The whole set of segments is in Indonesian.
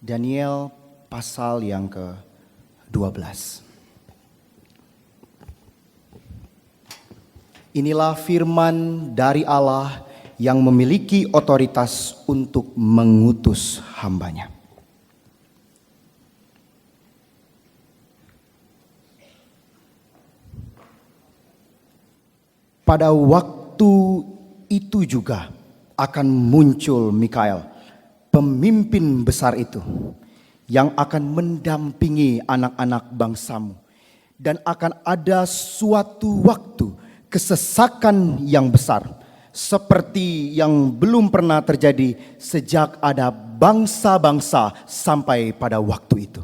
Daniel pasal yang ke-12. Inilah firman dari Allah yang memiliki otoritas untuk mengutus hambanya. Pada waktu itu juga akan muncul Mikael, pemimpin besar itu, yang akan mendampingi anak-anak bangsamu. Dan akan ada suatu waktu kesesakan yang besar, seperti yang belum pernah terjadi sejak ada bangsa-bangsa sampai pada waktu itu.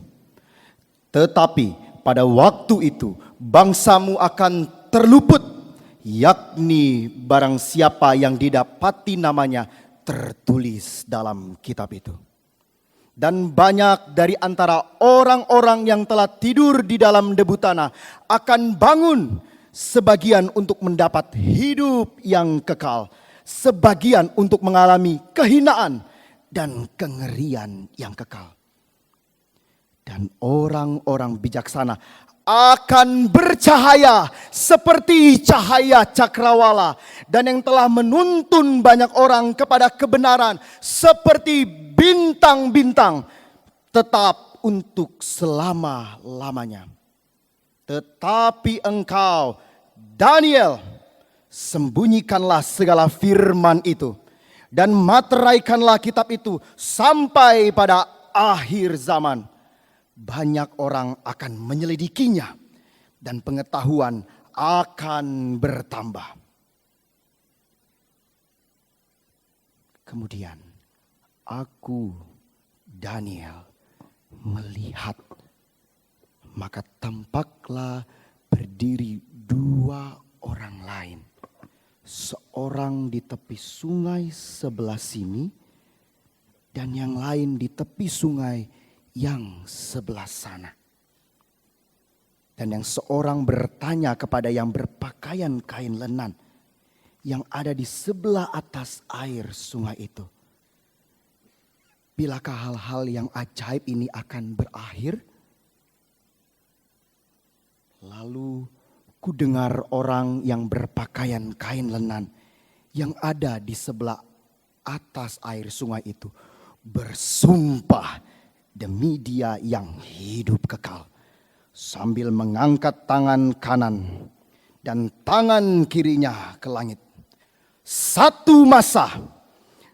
Tetapi pada waktu itu bangsamu akan terluput, yakni barang siapa yang didapati namanya tertulis dalam kitab itu. Dan banyak dari antara orang-orang yang telah tidur di dalam debu tanah akan bangun, sebagian untuk mendapat hidup yang kekal, sebagian untuk mengalami kehinaan dan kengerian yang kekal. Dan orang-orang bijaksana akan bercahaya seperti cahaya cakrawala, dan yang telah menuntun banyak orang kepada kebenaran seperti bintang-bintang, tetap untuk selama-lamanya. Tetapi engkau, Daniel, sembunyikanlah segala firman itu dan materaikanlah kitab itu sampai pada akhir zaman. Banyak orang akan menyelidikinya dan pengetahuan akan bertambah. Kemudian aku, Daniel, melihat, maka tampaklah berdiri dua orang lain. Seorang di tepi sungai sebelah sini dan yang lain di tepi sungai yang sebelah sana. Dan yang seorang bertanya kepada yang berpakaian kain lenan yang ada di sebelah atas air sungai itu, bilakah hal-hal yang ajaib ini akan berakhir? Lalu ku dengar orang yang berpakaian kain lenan yang ada di sebelah atas air sungai itu bersumpah demi Dia yang hidup kekal, sambil mengangkat tangan kanan dan tangan kirinya ke langit. Satu masa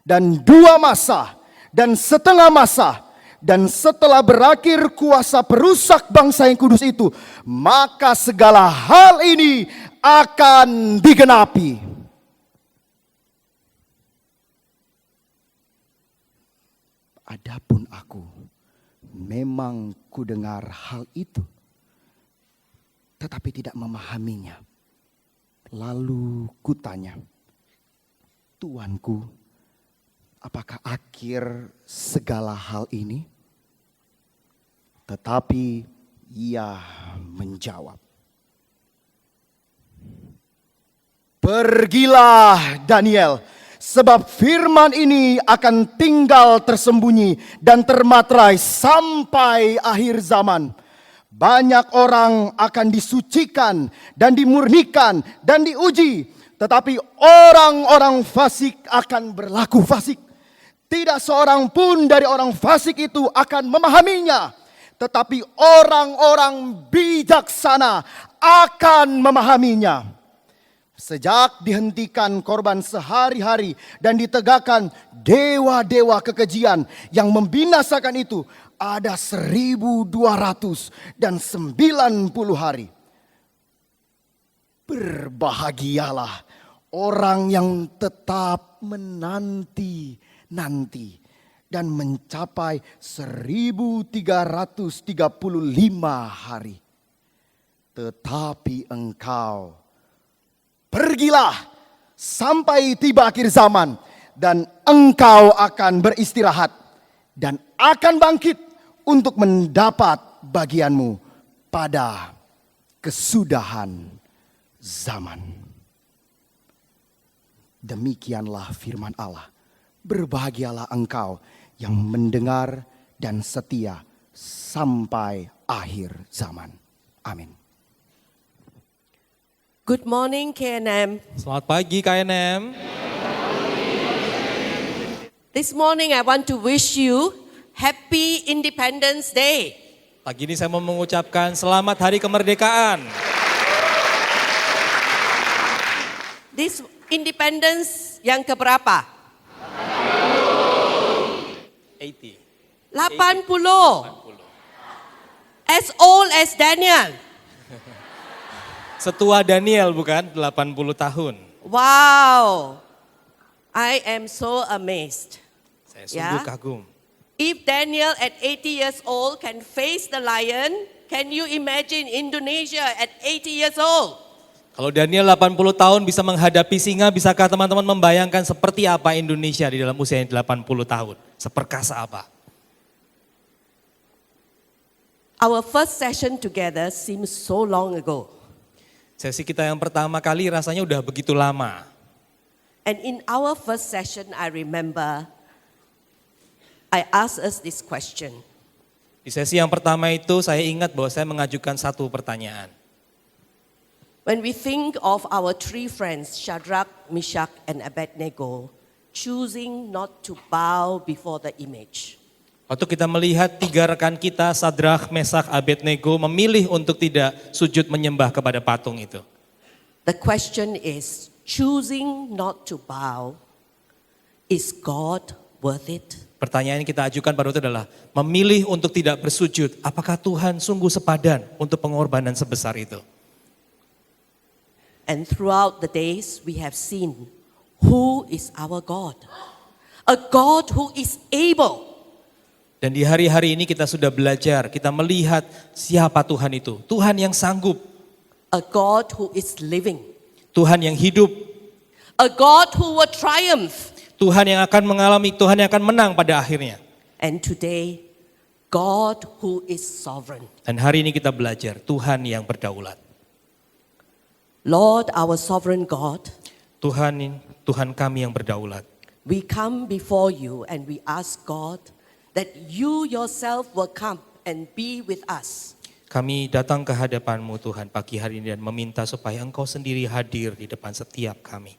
dan dua masa dan setengah masa, dan setelah berakhir kuasa perusak bangsa yang kudus itu, maka segala hal ini akan digenapi. Adapun aku, memang kudengar hal itu, tetapi tidak memahaminya. Lalu kutanya, Tuanku, apakah akhir segala hal ini? Tetapi ia menjawab, pergilah Daniel, sebab firman ini akan tinggal tersembunyi dan termaterai sampai akhir zaman. Banyak orang akan disucikan dan dimurnikan dan diuji, tetapi orang-orang fasik akan berlaku fasik. Tidak seorang pun dari orang fasik itu akan memahaminya, tetapi orang-orang bijaksana akan memahaminya. Sejak dihentikan korban sehari-hari dan ditegakkan dewa-dewa kekejian yang membinasakan itu, ada 1290 hari. Berbahagialah orang yang tetap menanti dan mencapai 1335 hari. Tetapi engkau, pergilah sampai tiba akhir zaman, dan engkau akan beristirahat dan akan bangkit untuk mendapat bagianmu pada kesudahan zaman. Demikianlah firman Allah. Berbahagialah engkau yang mendengar dan setia sampai akhir zaman. Amin. Good morning, KNM. Selamat pagi KNM. This morning I want to wish you Happy Independence Day. Pagi ini saya mau mengucapkan selamat Hari Kemerdekaan. This independence yang keberapa? 80. 80. As old as Daniel. Setua Daniel bukan? 80 tahun. Wow. I am so amazed. Saya sungguh Ya. kagum. If Daniel at 80 years old can face the lion, can you imagine Indonesia at 80 years old? Kalau Daniel 80 tahun bisa menghadapi singa, bisakah teman-teman membayangkan seperti apa Indonesia di dalam usia 80 tahun? Seperkasa apa? Our first session together seems so long ago. Sesi kita yang pertama kali rasanya udah begitu lama. And in our first session, I remember I asked us this question. Di sesi yang pertama itu saya ingat bahwa saya mengajukan satu pertanyaan. When we think of our three friends, Shadrach, Meshach, and Abednego, choosing not to bow before the image. Waktu kita melihat tiga rekan kita, Sadrach, Meshach, Abednego, memilih untuk tidak sujud menyembah kepada patung itu. The question is, choosing not to bow, is God worth it? Pertanyaan yang kita ajukan pada waktu itu adalah, memilih untuk tidak bersujud, apakah Tuhan sungguh sepadan untuk pengorbanan sebesar itu? And throughout the days, we have seen who is our God. A God who is able. Dan di hari-hari ini kita sudah belajar, kita melihat siapa Tuhan itu. Tuhan yang sanggup, A God who is living. Tuhan yang hidup, A God who will triumph. Tuhan yang akan mengalami, Tuhan yang akan menang pada akhirnya. And today, God who is sovereign. Dan hari ini kita belajar, Tuhan yang berdaulat. Lord, our sovereign God, Tuhan kami yang berdaulat. we come before you and we ask God that you yourself will come and be with us. Kami datang ke hadapan-Mu Tuhan pagi hari ini dan meminta supaya Engkau sendiri hadir di depan setiap kami.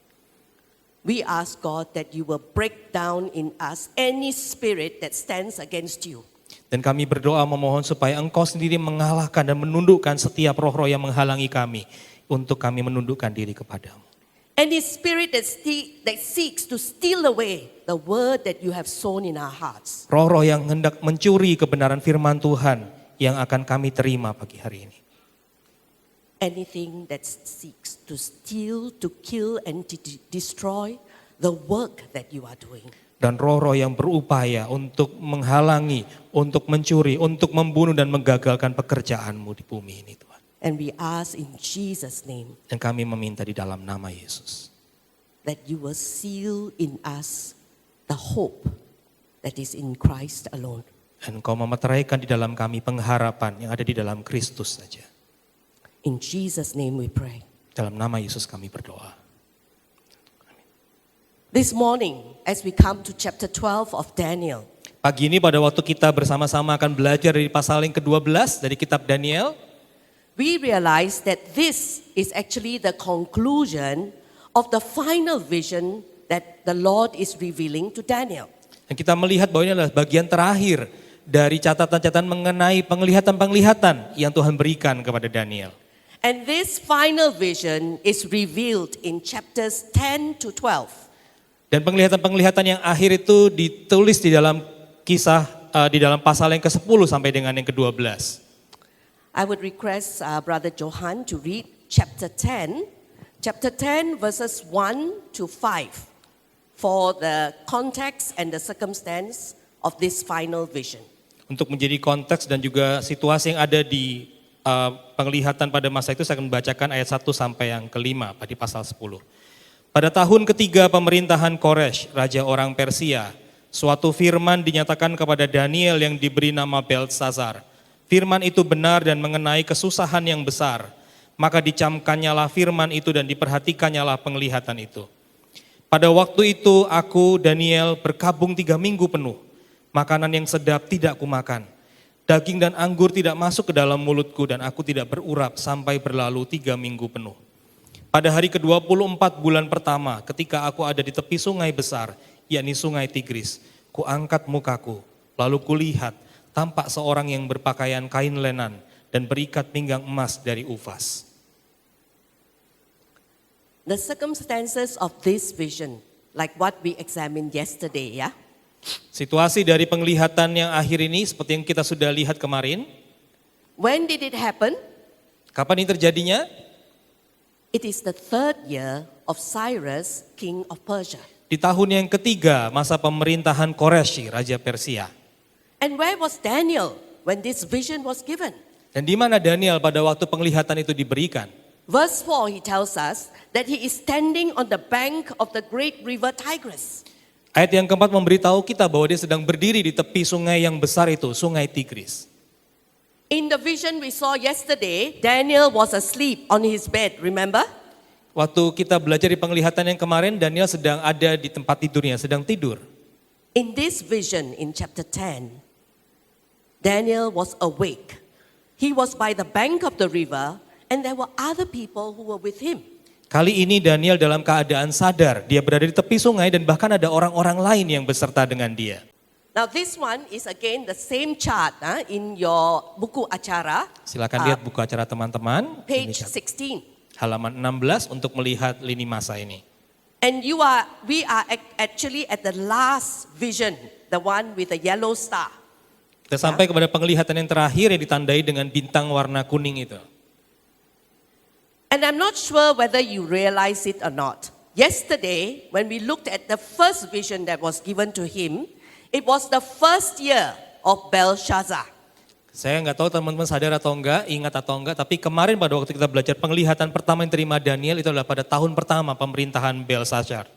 We ask God that you will break down in us any spirit that stands against you. Dan kami berdoa memohon supaya Engkau sendiri mengalahkan dan menundukkan setiap roh-roh yang menghalangi kami untuk kami menundukkan diri kepadamu. Any spirit that seeks to steal away the word that you have sown in our hearts. Roh-roh yang hendak mencuri kebenaran firman Tuhan yang akan kami terima pagi hari ini. Anything that seeks to steal, to kill, and to destroy the work that you are doing. Dan roh-roh yang berupaya untuk menghalangi, untuk mencuri, untuk membunuh dan menggagalkan pekerjaan-Mu di bumi ini Tuhan. And we ask in Jesus' name Dan kami meminta di dalam nama Yesus. that you will seal in us the hope that is in Christ alone. Dan Engkau memeteraikan di dalam kami pengharapan yang ada di dalam Kristus saja. In Jesus' name we pray. Dalam nama Yesus kami berdoa. This morning, as we come to chapter 12 of Daniel, Pagi ini pada waktu kita bersama-sama akan belajar dari pasal yang ke-12 dari kitab Daniel, we realize that this is actually the conclusion of the final vision that the Lord is revealing to Daniel. dan kita melihat bahwa ini adalah bagian terakhir dari catatan-catatan mengenai penglihatan-penglihatan yang Tuhan berikan kepada Daniel. And this final vision is revealed in chapters 10 to 12. Dan penglihatan-penglihatan yang akhir itu ditulis di dalam kisah, di dalam pasal yang ke-10 sampai dengan yang ke-12. I would request Brother Johan to read chapter 10 verses 1 to 5 for the context and the circumstance of this final vision. Untuk menjadi konteks dan juga situasi yang ada di penglihatan pada masa itu, saya akan membacakan ayat 1 sampai yang ke-5 di pasal 10. Pada tahun ketiga pemerintahan Koresh, raja orang Persia, suatu firman dinyatakan kepada Daniel yang diberi nama Beltsazar. Firman itu benar dan mengenai kesusahan yang besar. Maka dicamkannyalah firman itu dan diperhatikannyalah penglihatan itu. Pada waktu itu aku, Daniel, berkabung 3 minggu penuh. Makanan yang sedap tidak kumakan. Daging dan anggur tidak masuk ke dalam mulutku dan aku tidak berurap sampai berlalu 3 minggu penuh. Pada hari ke-24 bulan pertama ketika aku ada di tepi sungai besar, yakni sungai Tigris, kuangkat mukaku, lalu kulihat tampak seorang yang berpakaian kain lenan dan berikat pinggang emas dari Ufas. The circumstances of this vision, like what we examined yesterday, yeah? Situasi dari penglihatan yang akhir ini seperti yang kita sudah lihat kemarin. When did it happen? Kapan ini terjadinya? It is the 3rd year of Cyrus, king of Persia. Di tahun yang ketiga masa pemerintahan Koreshi, Raja Persia. And where was Daniel when this vision was given? Dan di mana Daniel pada waktu penglihatan itu diberikan? Verse 4, he tells us that he is standing on the bank of the great river Tigris. Ayat yang keempat memberitahu kita bahwa dia sedang berdiri di tepi sungai yang besar itu, sungai Tigris. In the vision we saw yesterday, Daniel was asleep on his bed, remember? Waktu kita belajar di penglihatan yang kemarin, Daniel sedang ada di tempat tidurnya, sedang tidur. In this vision in chapter 10, Daniel was awake. He was by the bank of the river and there were other people who were with him. Kali ini Daniel dalam keadaan sadar, dia berada di tepi sungai dan bahkan ada orang-orang lain yang beserta dengan dia. Now this one is again the same chart in your buku acara, Silakan lihat buku acara teman-teman, page ini 16. halaman 16 untuk melihat lini masa ini. And we are actually at the last vision, the one with the yellow star. Kita sampai kepada penglihatan yang terakhir yang ditandai dengan bintang warna kuning itu. And I'm not sure whether you realize it or not. Yesterday, when we looked at the first vision that was given to him, it was the first year of Belshazzar. Saya nggak tahu teman-teman sadar atau enggak, ingat atau enggak, tapi kemarin pada waktu kita belajar penglihatan pertama yang terima Daniel itu adalah pada tahun pertama pemerintahan Belshazzar.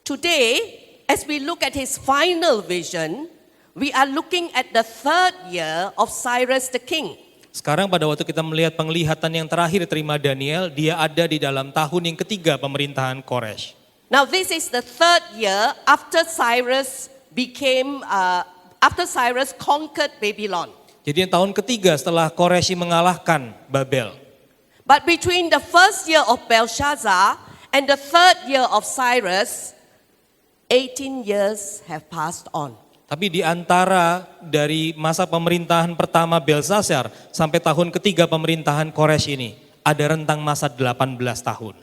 Today, as we look at his final vision, we are looking at the 3rd year of Cyrus the king. Sekarang pada waktu kita melihat penglihatan yang terakhir terima Daniel, dia ada di dalam tahun yang ketiga pemerintahan Koresh. Now this is the 3rd year after Cyrus conquered Babylon. Jadi yang tahun ketiga setelah Koreshi mengalahkan Babel. But between the 1st year of Belshazzar and the 3rd year of Cyrus, 18 years have passed on. Tapi di antara dari masa pemerintahan pertama Belshazzar sampai tahun ketiga pemerintahan Koresh ini, ada rentang masa 18 tahun.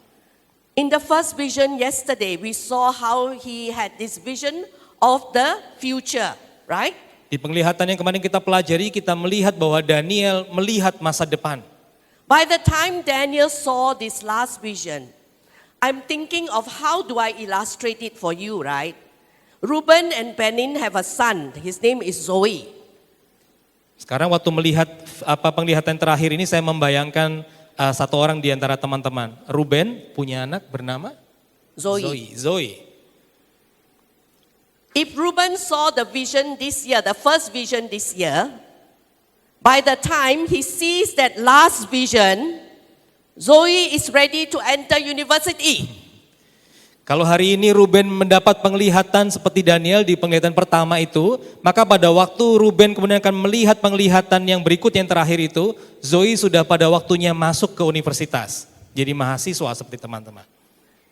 In the first vision yesterday, we saw how he had this vision of the future, right? Di penglihatan yang kemarin kita pelajari, kita melihat bahwa Daniel melihat masa depan. By the time Daniel saw this last vision, I'm thinking of how do I illustrate it for you, right? Reuben and Benin have a son. His name is Zoe. Sekarang waktu melihat penglihatan terakhir ini saya membayangkan satu orang di antara teman-teman. Ruben punya anak bernama Zoe. If Reuben saw the vision this year, the first vision this year, by the time he sees that last vision, Zoe is ready to enter university. Kalau hari ini Ruben mendapat penglihatan seperti Daniel di penglihatan pertama itu, maka pada waktu Ruben kemudian akan melihat penglihatan yang berikut yang terakhir itu, Zoe sudah pada waktunya masuk ke universitas. Jadi mahasiswa seperti teman-teman.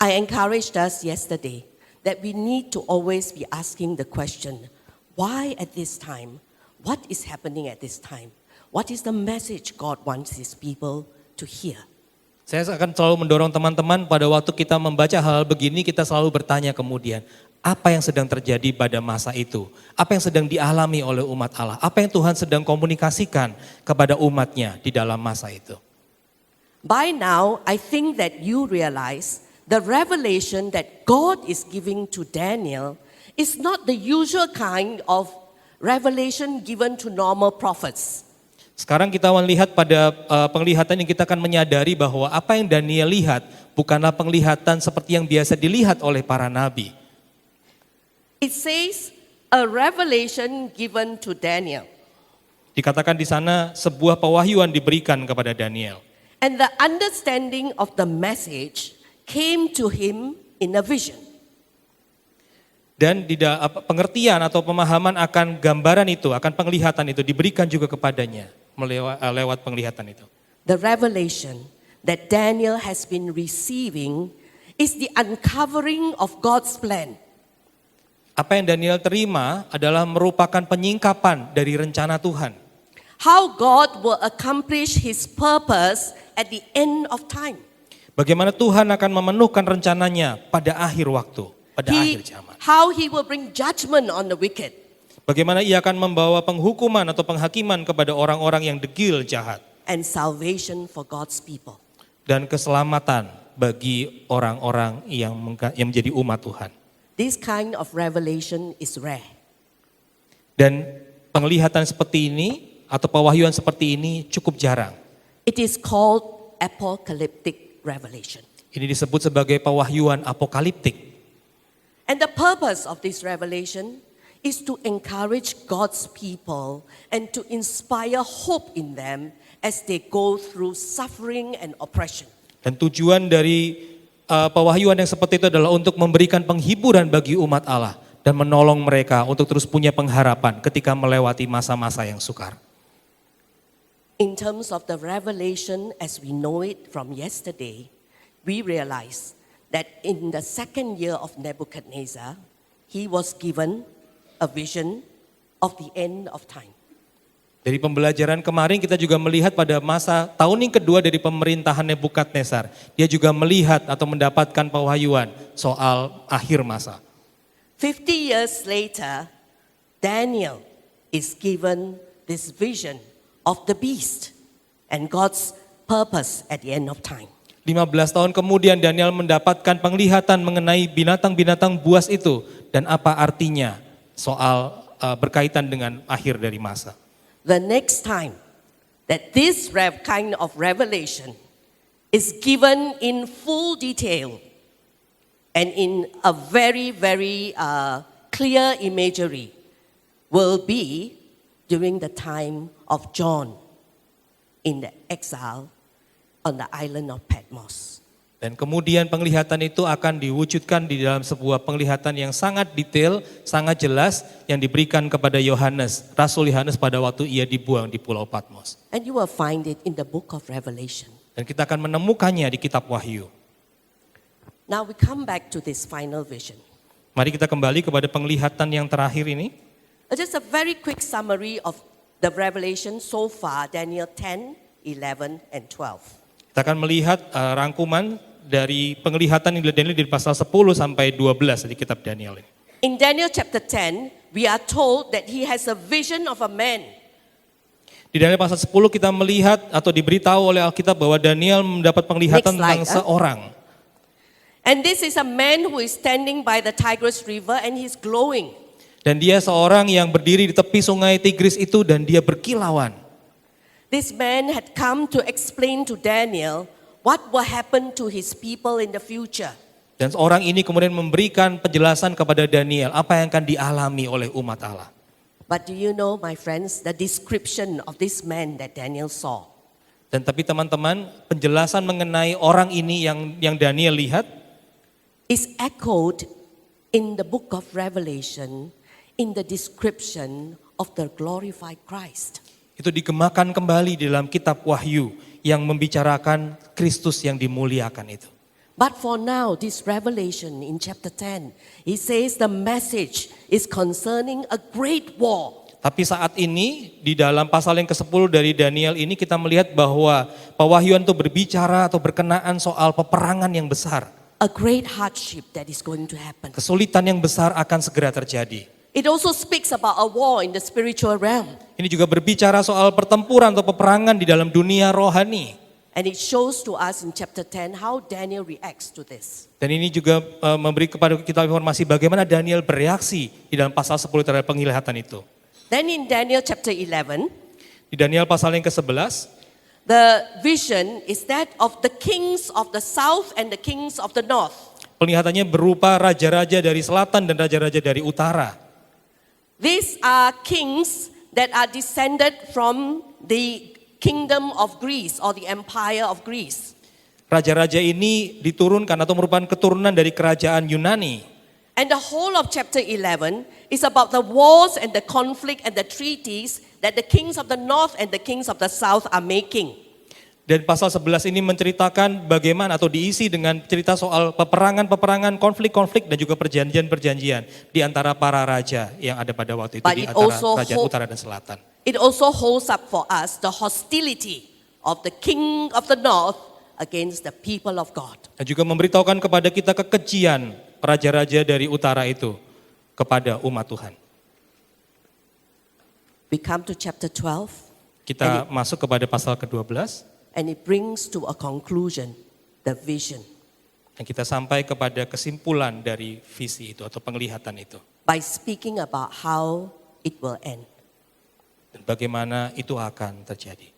I encouraged us yesterday that we need to always be asking the question, why at this time? What is happening at this time? What is the message God wants His people to hear? Saya akan selalu mendorong teman-teman pada waktu kita membaca hal begini, kita selalu bertanya kemudian, apa yang sedang terjadi pada masa itu? Apa yang sedang dialami oleh umat Allah? Apa yang Tuhan sedang komunikasikan kepada umatnya di dalam masa itu? By now, I think that you realize the revelation that God is giving to Daniel is not the usual kind of revelation given to normal prophets. Sekarang kita melihat pada penglihatan yang kita akan menyadari bahwa apa yang Daniel lihat bukanlah penglihatan seperti yang biasa dilihat oleh para nabi. It says a revelation given to Daniel. Dikatakan di sana sebuah pewahyuan diberikan kepada Daniel. And the understanding of the message came to him in a vision. Dan pengertian atau pemahaman akan gambaran itu, akan penglihatan itu diberikan juga kepadanya lewat penglihatan itu. The revelation that Daniel has been receiving is the uncovering of God's plan. Apa yang Daniel terima adalah merupakan penyingkapan dari rencana Tuhan. How God will accomplish his purpose at the end of time. Bagaimana Tuhan akan memenuhkan rencananya pada akhir waktu, pada akhir zaman. How he will bring judgment on the wicked. Bagaimana ia akan membawa penghukuman atau penghakiman kepada orang-orang yang degil jahat. And salvation for God's people. Dan keselamatan bagi orang-orang yang menjadi umat Tuhan. This kind of revelation is rare. Dan penglihatan seperti ini atau pewahyuan seperti ini cukup jarang. It is called apocalyptic revelation. Ini disebut sebagai pewahyuan apokaliptik. And the purpose of this revelation is to encourage God's people and to inspire hope in them as they go through suffering and oppression. Dan tujuan dari pewahyuan yang seperti itu adalah untuk memberikan penghiburan bagi umat Allah dan menolong mereka untuk terus punya pengharapan ketika melewati masa-masa yang sukar. In terms of the revelation as we know it from yesterday, we realize that in the second year of Nebuchadnezzar, he was given a vision of the end of time. Dari pembelajaran kemarin kita juga melihat pada masa tahun yang kedua dari pemerintahan Nebukadnezar, dia juga melihat atau mendapatkan pewahyuan soal akhir masa. 50 years later, Daniel is given this vision of the beast and God's purpose at the end of time. 15 tahun kemudian Daniel mendapatkan penglihatan mengenai binatang-binatang buas itu dan apa artinya soal berkaitan dengan akhir dari masa. The next time that this kind of revelation is given in full detail and in a very, very clear imagery will be during the time of John in the exile on the island of Patmos. Dan kemudian penglihatan itu akan diwujudkan di dalam sebuah penglihatan yang sangat detail, sangat jelas yang diberikan kepada Yohanes, Rasul Yohanes pada waktu ia dibuang di Pulau Patmos. And you will find it in the book of Revelation. Dan kita akan menemukannya di kitab Wahyu. Now we come back to this final vision. Mari kita kembali kepada penglihatan yang terakhir ini. Just a very quick summary of the revelation so far, Daniel 10, 11, and 12. Kita akan melihat rangkuman dari penglihatan yang Daniel dari pasal 10 sampai 12 di kitab Daniel ini. In Daniel chapter 10, we are told that he has a vision of a man. Di Daniel pasal 10 kita melihat atau diberitahu oleh Alkitab bahwa Daniel mendapat penglihatan tentang seorang. And this is a man who is standing by the Tigris River and he's glowing. Dan dia seorang yang berdiri di tepi sungai Tigris itu dan dia berkilauan. This man had come to explain to Daniel what will happen to his people in the future. Dan seorang ini kemudian memberikan penjelasan kepada Daniel apa yang akan dialami oleh umat Allah. But do you know, my friends, the description of this man that Daniel saw? Dan tapi teman-teman, penjelasan mengenai orang ini yang Daniel lihat is echoed in the book of Revelation in the description of the glorified Christ. Itu digemakan kembali di dalam kitab Wahyu yang membicarakan Kristus yang dimuliakan itu. But for now, this revelation in chapter 10, it says the message is concerning a great war. Tapi saat ini di dalam pasal yang ke-10 dari Daniel ini kita melihat bahwa pewahyuan itu berbicara atau berkenaan soal peperangan yang besar. A great hardship that is going to happen. Kesulitan yang besar akan segera terjadi. It also speaks about a war in the spiritual realm. Ini juga berbicara soal pertempuran atau peperangan di dalam dunia rohani. And it shows to us in chapter 10 how Daniel reacts to this. Dan ini juga memberi kepada kita informasi bagaimana Daniel bereaksi di dalam pasal 10 terhadap penglihatan itu. Then in Daniel chapter 11, Di Daniel pasal yang ke-11, the vision is that of the kings of the south and the kings of the north. penglihatannya berupa raja-raja dari selatan dan raja-raja dari utara. These are kings that are descended from the kingdom of Greece or the empire of Greece. Raja-raja ini diturunkan atau merupakan keturunan dari kerajaan Yunani. And the whole of chapter 11 is about the wars and the conflict and the treaties that the kings of the north and the kings of the south are making. Dan pasal 11 ini menceritakan bagaimana atau diisi dengan cerita soal peperangan-peperangan, konflik-konflik dan juga perjanjian-perjanjian di antara para raja yang ada pada waktu itu But di it antara also kerajaan hold- utara dan selatan. It also holds up for us the hostility of the king of the north against the people of God. Dan juga memberitahukan kepada kita kekejian raja-raja dari utara itu kepada umat Tuhan. We come to chapter 12 Kita masuk kepada pasal ke-12 and it brings to a conclusion the vision dan kita sampai kepada kesimpulan dari visi itu atau penglihatan itu. by speaking about how it will end. Dan bagaimana itu akan terjadi.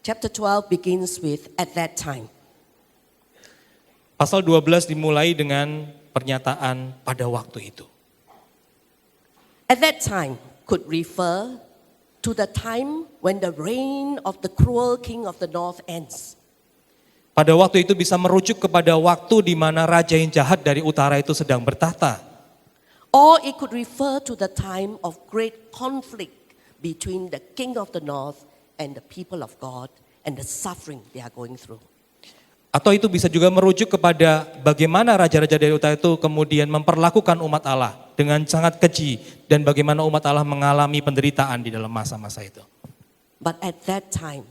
Chapter 12 begins with at that time. Pasal 12 dimulai dengan pernyataan pada waktu itu. At that time could refer to the time when the reign of the cruel king of the north ends. Pada waktu itu bisa merujuk kepada waktu di mana raja yang jahat dari utara itu sedang bertahta. Or it could refer to the time of great conflict between the king of the north and the people of God and the suffering they are going through. Atau itu bisa juga merujuk kepada bagaimana raja-raja dari utara itu kemudian memperlakukan umat Allah dengan sangat keji dan bagaimana umat Allah mengalami penderitaan di dalam masa-masa itu. But at that time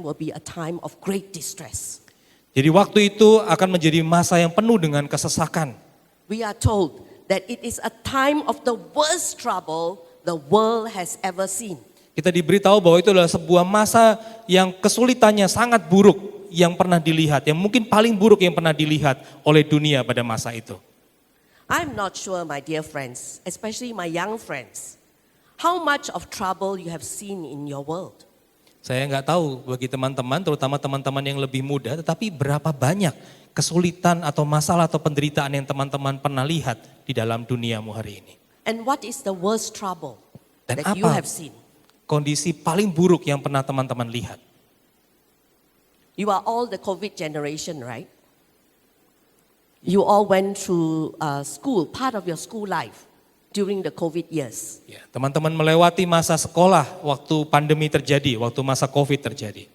will be a time of great distress. Jadi waktu itu akan menjadi masa yang penuh dengan kesesakan. We are told that it is a time of the worst trouble the world has ever seen. Kita diberitahu bahwa itu adalah sebuah masa yang kesulitannya sangat buruk yang pernah dilihat, yang mungkin paling buruk yang pernah dilihat oleh dunia pada masa itu. I'm not sure, my dear friends, especially my young friends, how much of trouble you have seen in your world. Saya nggak tahu bagi teman-teman, terutama teman-teman yang lebih muda, tetapi berapa banyak kesulitan atau masalah atau penderitaan yang teman-teman pernah lihat di dalam duniamu hari ini. And what is the worst trouble Dan that you apa have seen? kondisi paling buruk yang pernah teman-teman lihat? You are all the COVID generation, right? You all went through school, part of your school life during the COVID years. Ya, teman-teman melewati masa sekolah waktu pandemi terjadi, waktu masa COVID terjadi.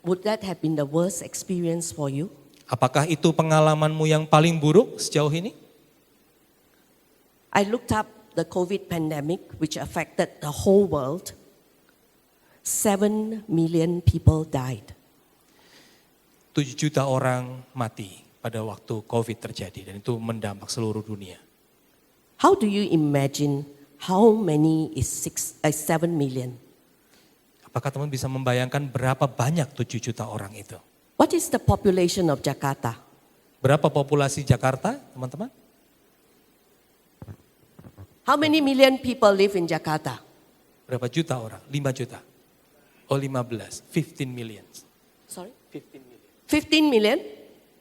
Would that have been the worst experience for you? Apakah itu pengalamanmu yang paling buruk sejauh ini? I looked up the COVID pandemic, which affected the whole world. 7 million people died. 7 juta orang mati pada waktu COVID terjadi dan itu mendampak seluruh dunia. How do you imagine how many is 7 million? Apakah teman bisa membayangkan berapa banyak 7 juta orang itu? What is the population of Jakarta? Berapa populasi Jakarta, teman-teman? How many million people live in Jakarta? Berapa juta orang? 5 juta. Oh 15, 15 million. Sorry? 15 million. 15 million?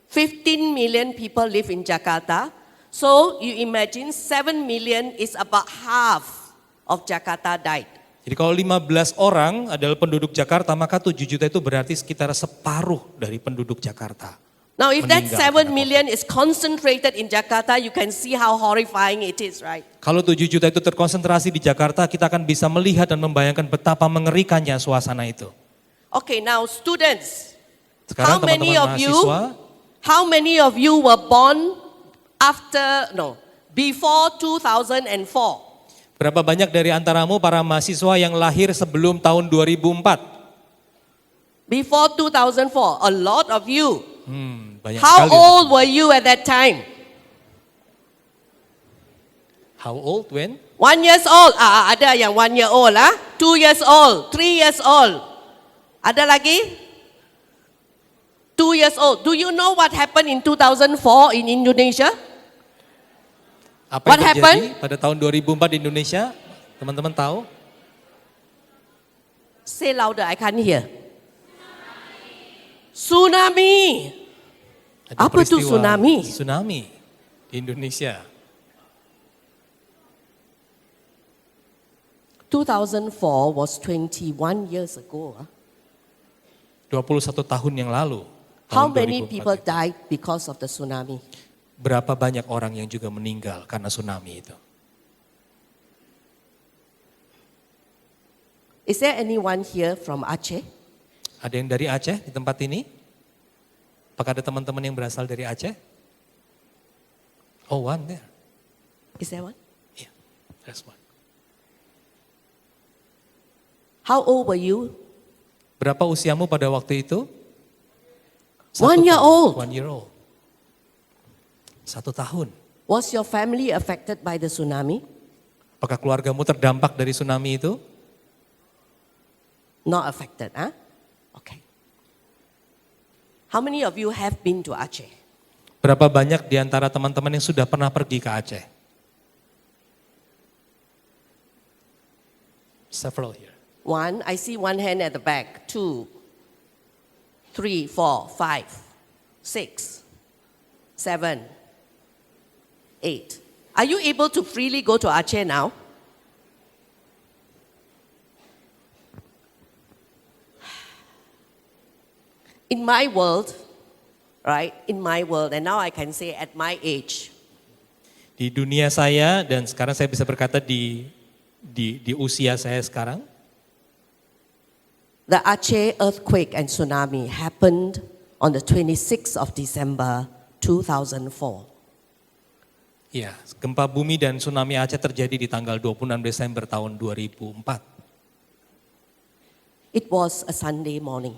15 million people live in Jakarta. So you imagine 7 million is about half of Jakarta died. Jadi kalau 15 orang adalah penduduk Jakarta, maka 7 juta itu berarti sekitar separuh dari penduduk Jakarta. Now if that Meninggal 7 million is concentrated in Jakarta, you can see how horrifying it is, right? Kalau 7 juta itu terkonsentrasi di Jakarta, kita akan bisa melihat dan membayangkan betapa mengerikannya suasana itu. Okay, now students, Sekarang how many teman-teman of you, mahasiswa, how many of you were born before 2004? berapa banyak dari antaramu para mahasiswa yang lahir sebelum tahun 2004? Before 2004, a lot of you. Banyak How sekali. old were you at that time? How old when? 1 years old. Ada yang 1 year old 2 years old, 3 years old. Ada lagi? 2 years old. Do you know what happened in 2004 in Indonesia? Apa What yang terjadi happened? pada tahun 2004 di Indonesia? Teman-teman tahu? Say louder, I can't hear. Tsunami. Ada Apa itu peristiwa tsunami? Tsunami di Indonesia. 2004 was 21 years ago. 21 tahun yang lalu. How tahun many 2004 people itu. died because of the tsunami? Berapa banyak orang yang juga meninggal karena tsunami itu? Is there anyone here from Aceh? Ada yang dari Aceh di tempat ini? Apakah ada teman-teman yang berasal dari Aceh? Oh, one there. Is there one? Yeah, there's one. How old were you? Berapa usiamu pada waktu itu? 1 year old. 1 year old. 1 tahun. Was your family affected by the tsunami? Apakah keluargamu terdampak dari tsunami itu? Not affected, huh? Okay. How many of you have been to Aceh? Berapa banyak di antara teman-teman yang sudah pernah pergi ke Aceh? Several here. One, I see one hand at the back. 2, 3, 4, 5, 6, 7, 8. Are you able to freely go to Aceh now? In my world, right? In my world, and now I can say at my age, Di dunia saya dan sekarang saya bisa berkata di usia saya sekarang, the Aceh earthquake and tsunami happened on the 26th of December 2004. ya, gempa bumi dan tsunami Aceh terjadi di tanggal 26 Desember tahun 2004. It was a Sunday morning,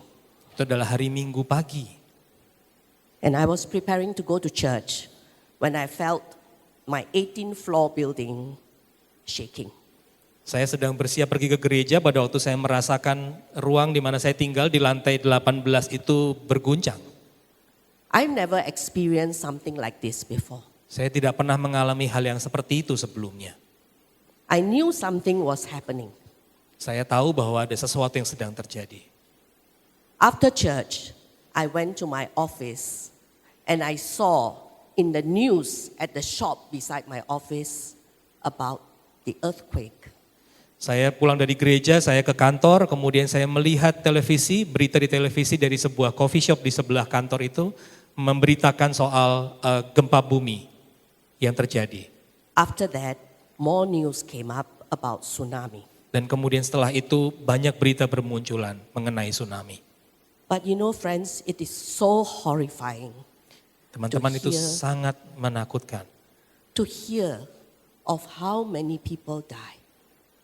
Itu adalah hari Minggu pagi. and I was preparing to go to church when I felt my 18th floor building shaking. Saya sedang bersiap pergi ke gereja pada waktu saya merasakan ruang di mana saya tinggal di lantai 18 itu berguncang. I've never experienced something like this before. Saya tidak pernah mengalami hal yang seperti itu sebelumnya. I knew something was happening. Saya tahu bahwa ada sesuatu yang sedang terjadi. After church, I went to my office and I saw in the news at the shop beside my office about the earthquake. Saya pulang dari gereja, saya ke kantor, kemudian saya melihat televisi, berita di televisi dari sebuah coffee shop di sebelah kantor itu memberitakan soal gempa bumi yang terjadi. After that, more news came up about tsunami. Dan kemudian setelah itu banyak berita bermunculan mengenai tsunami. But you know, friends, it is so horrifying Teman-teman, itu hear. sangat menakutkan. to hear of how many people die.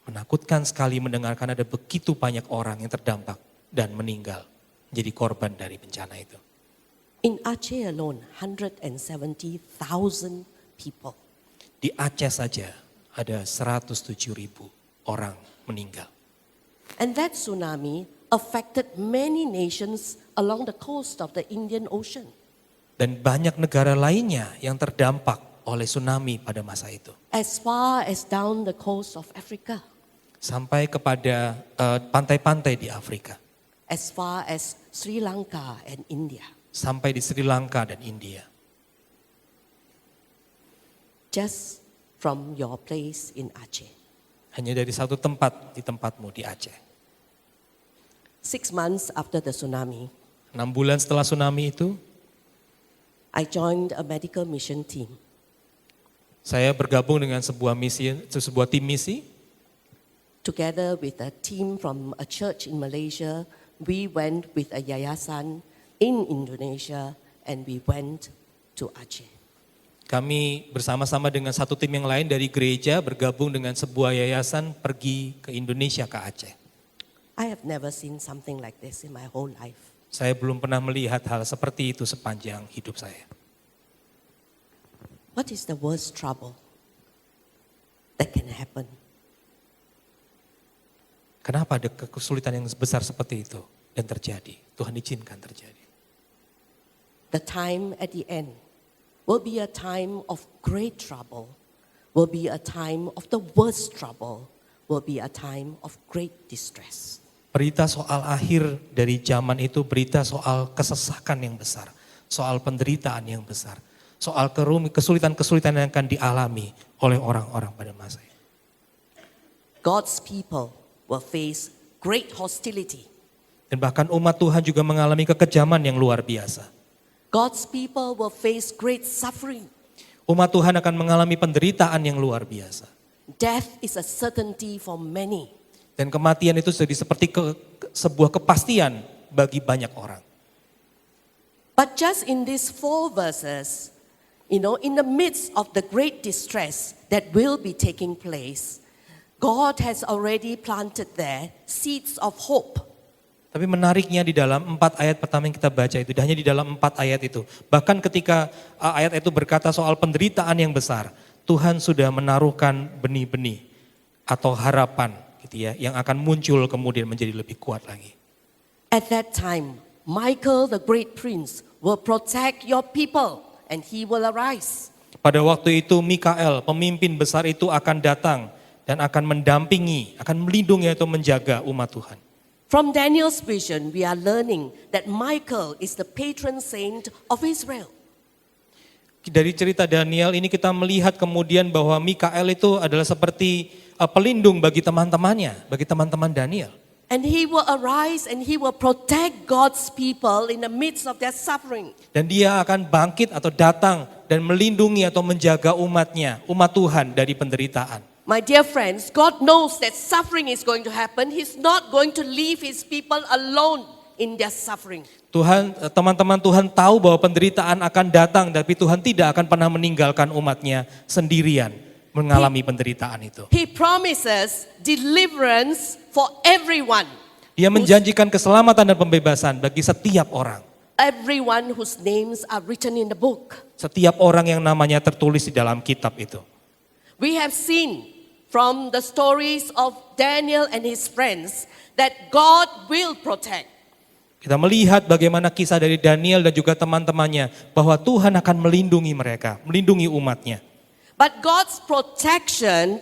Menakutkan sekali mendengarkan ada begitu banyak orang yang terdampak dan meninggal jadi korban dari bencana itu. In Aceh alone, 170,000 people. Di Aceh saja ada 107.000 orang meninggal. And that tsunami affected many nations along the coast of the Indian Ocean. Dan banyak negara lainnya yang terdampak oleh tsunami pada masa itu. As far as down the coast of Africa, Sampai kepada pantai-pantai di Afrika. as far as Sri Lanka and India. Sampai di Sri Lanka dan India. Just from your place in Aceh. Hanya dari satu tempat di tempatmu di Aceh. 6 months after the tsunami, 6 bulan setelah tsunami itu, I joined a medical mission team. saya bergabung dengan sebuah tim misi. Together with a team from a church in Malaysia, we went with a yayasan in Indonesia and we went to Aceh. Kami bersama-sama dengan satu tim yang lain dari gereja bergabung dengan sebuah yayasan pergi ke Indonesia, ke Aceh. I have never seen something like this in my whole life. Saya belum pernah melihat hal seperti itu sepanjang hidup saya. What is the worst trouble that can happen? Kenapa ada kesulitan yang besar seperti itu dan terjadi? Tuhan izinkan terjadi. The time at the end will be a time of great trouble, will be a time of the worst trouble, will be a time of great distress. Berita soal akhir dari zaman itu berita soal kesesakan yang besar, soal penderitaan yang besar, soal kesulitan-kesulitan yang akan dialami oleh orang-orang pada masa itu. God's people will face great hostility. Dan bahkan umat Tuhan juga mengalami kekejaman yang luar biasa. God's people will face great suffering. Umat Tuhan akan mengalami penderitaan yang luar biasa. Death is a certainty for many. Dan kematian itu jadi seperti sebuah kepastian bagi banyak orang. But just in these 4 verses, in the midst of the great distress that will be taking place, God has already planted there seeds of hope. Tapi menariknya di dalam 4 ayat pertama yang kita baca itu, hanya di dalam 4 ayat itu. Bahkan ketika ayat itu berkata soal penderitaan yang besar, Tuhan sudah menaruhkan benih-benih atau harapan gitu ya, yang akan muncul kemudian menjadi lebih kuat lagi. At that time, Michael the great prince will protect your people and he will arise. Pada waktu itu Mikael, pemimpin besar itu akan datang dan akan mendampingi, akan melindungi atau menjaga umat Tuhan. From Daniel's vision, we are learning that Michael is the patron saint of Israel. Dari cerita Daniel ini kita melihat kemudian bahwa Mikael itu adalah seperti pelindung bagi teman-temannya, bagi teman-teman Daniel. And he will arise and he will protect God's people in the midst of their suffering. Dan dia akan bangkit atau datang dan melindungi atau menjaga umatnya, umat Tuhan dari penderitaan. My dear friends, God knows that suffering is going to happen. He's not going to leave his people alone in their suffering. Teman-teman Tuhan tahu bahwa penderitaan akan datang, tapi Tuhan tidak akan pernah meninggalkan umatnya sendirian mengalami penderitaan itu. He promises deliverance for everyone. Dia menjanjikan keselamatan dan pembebasan bagi setiap orang. Everyone whose names are written in the book. Setiap orang yang namanya tertulis di dalam kitab itu. We have seen from the stories of Daniel and his friends that God will protect. Kita melihat bagaimana kisah dari Daniel dan juga teman-temannya bahwa Tuhan akan melindungi mereka, melindungi umatnya. But God's protection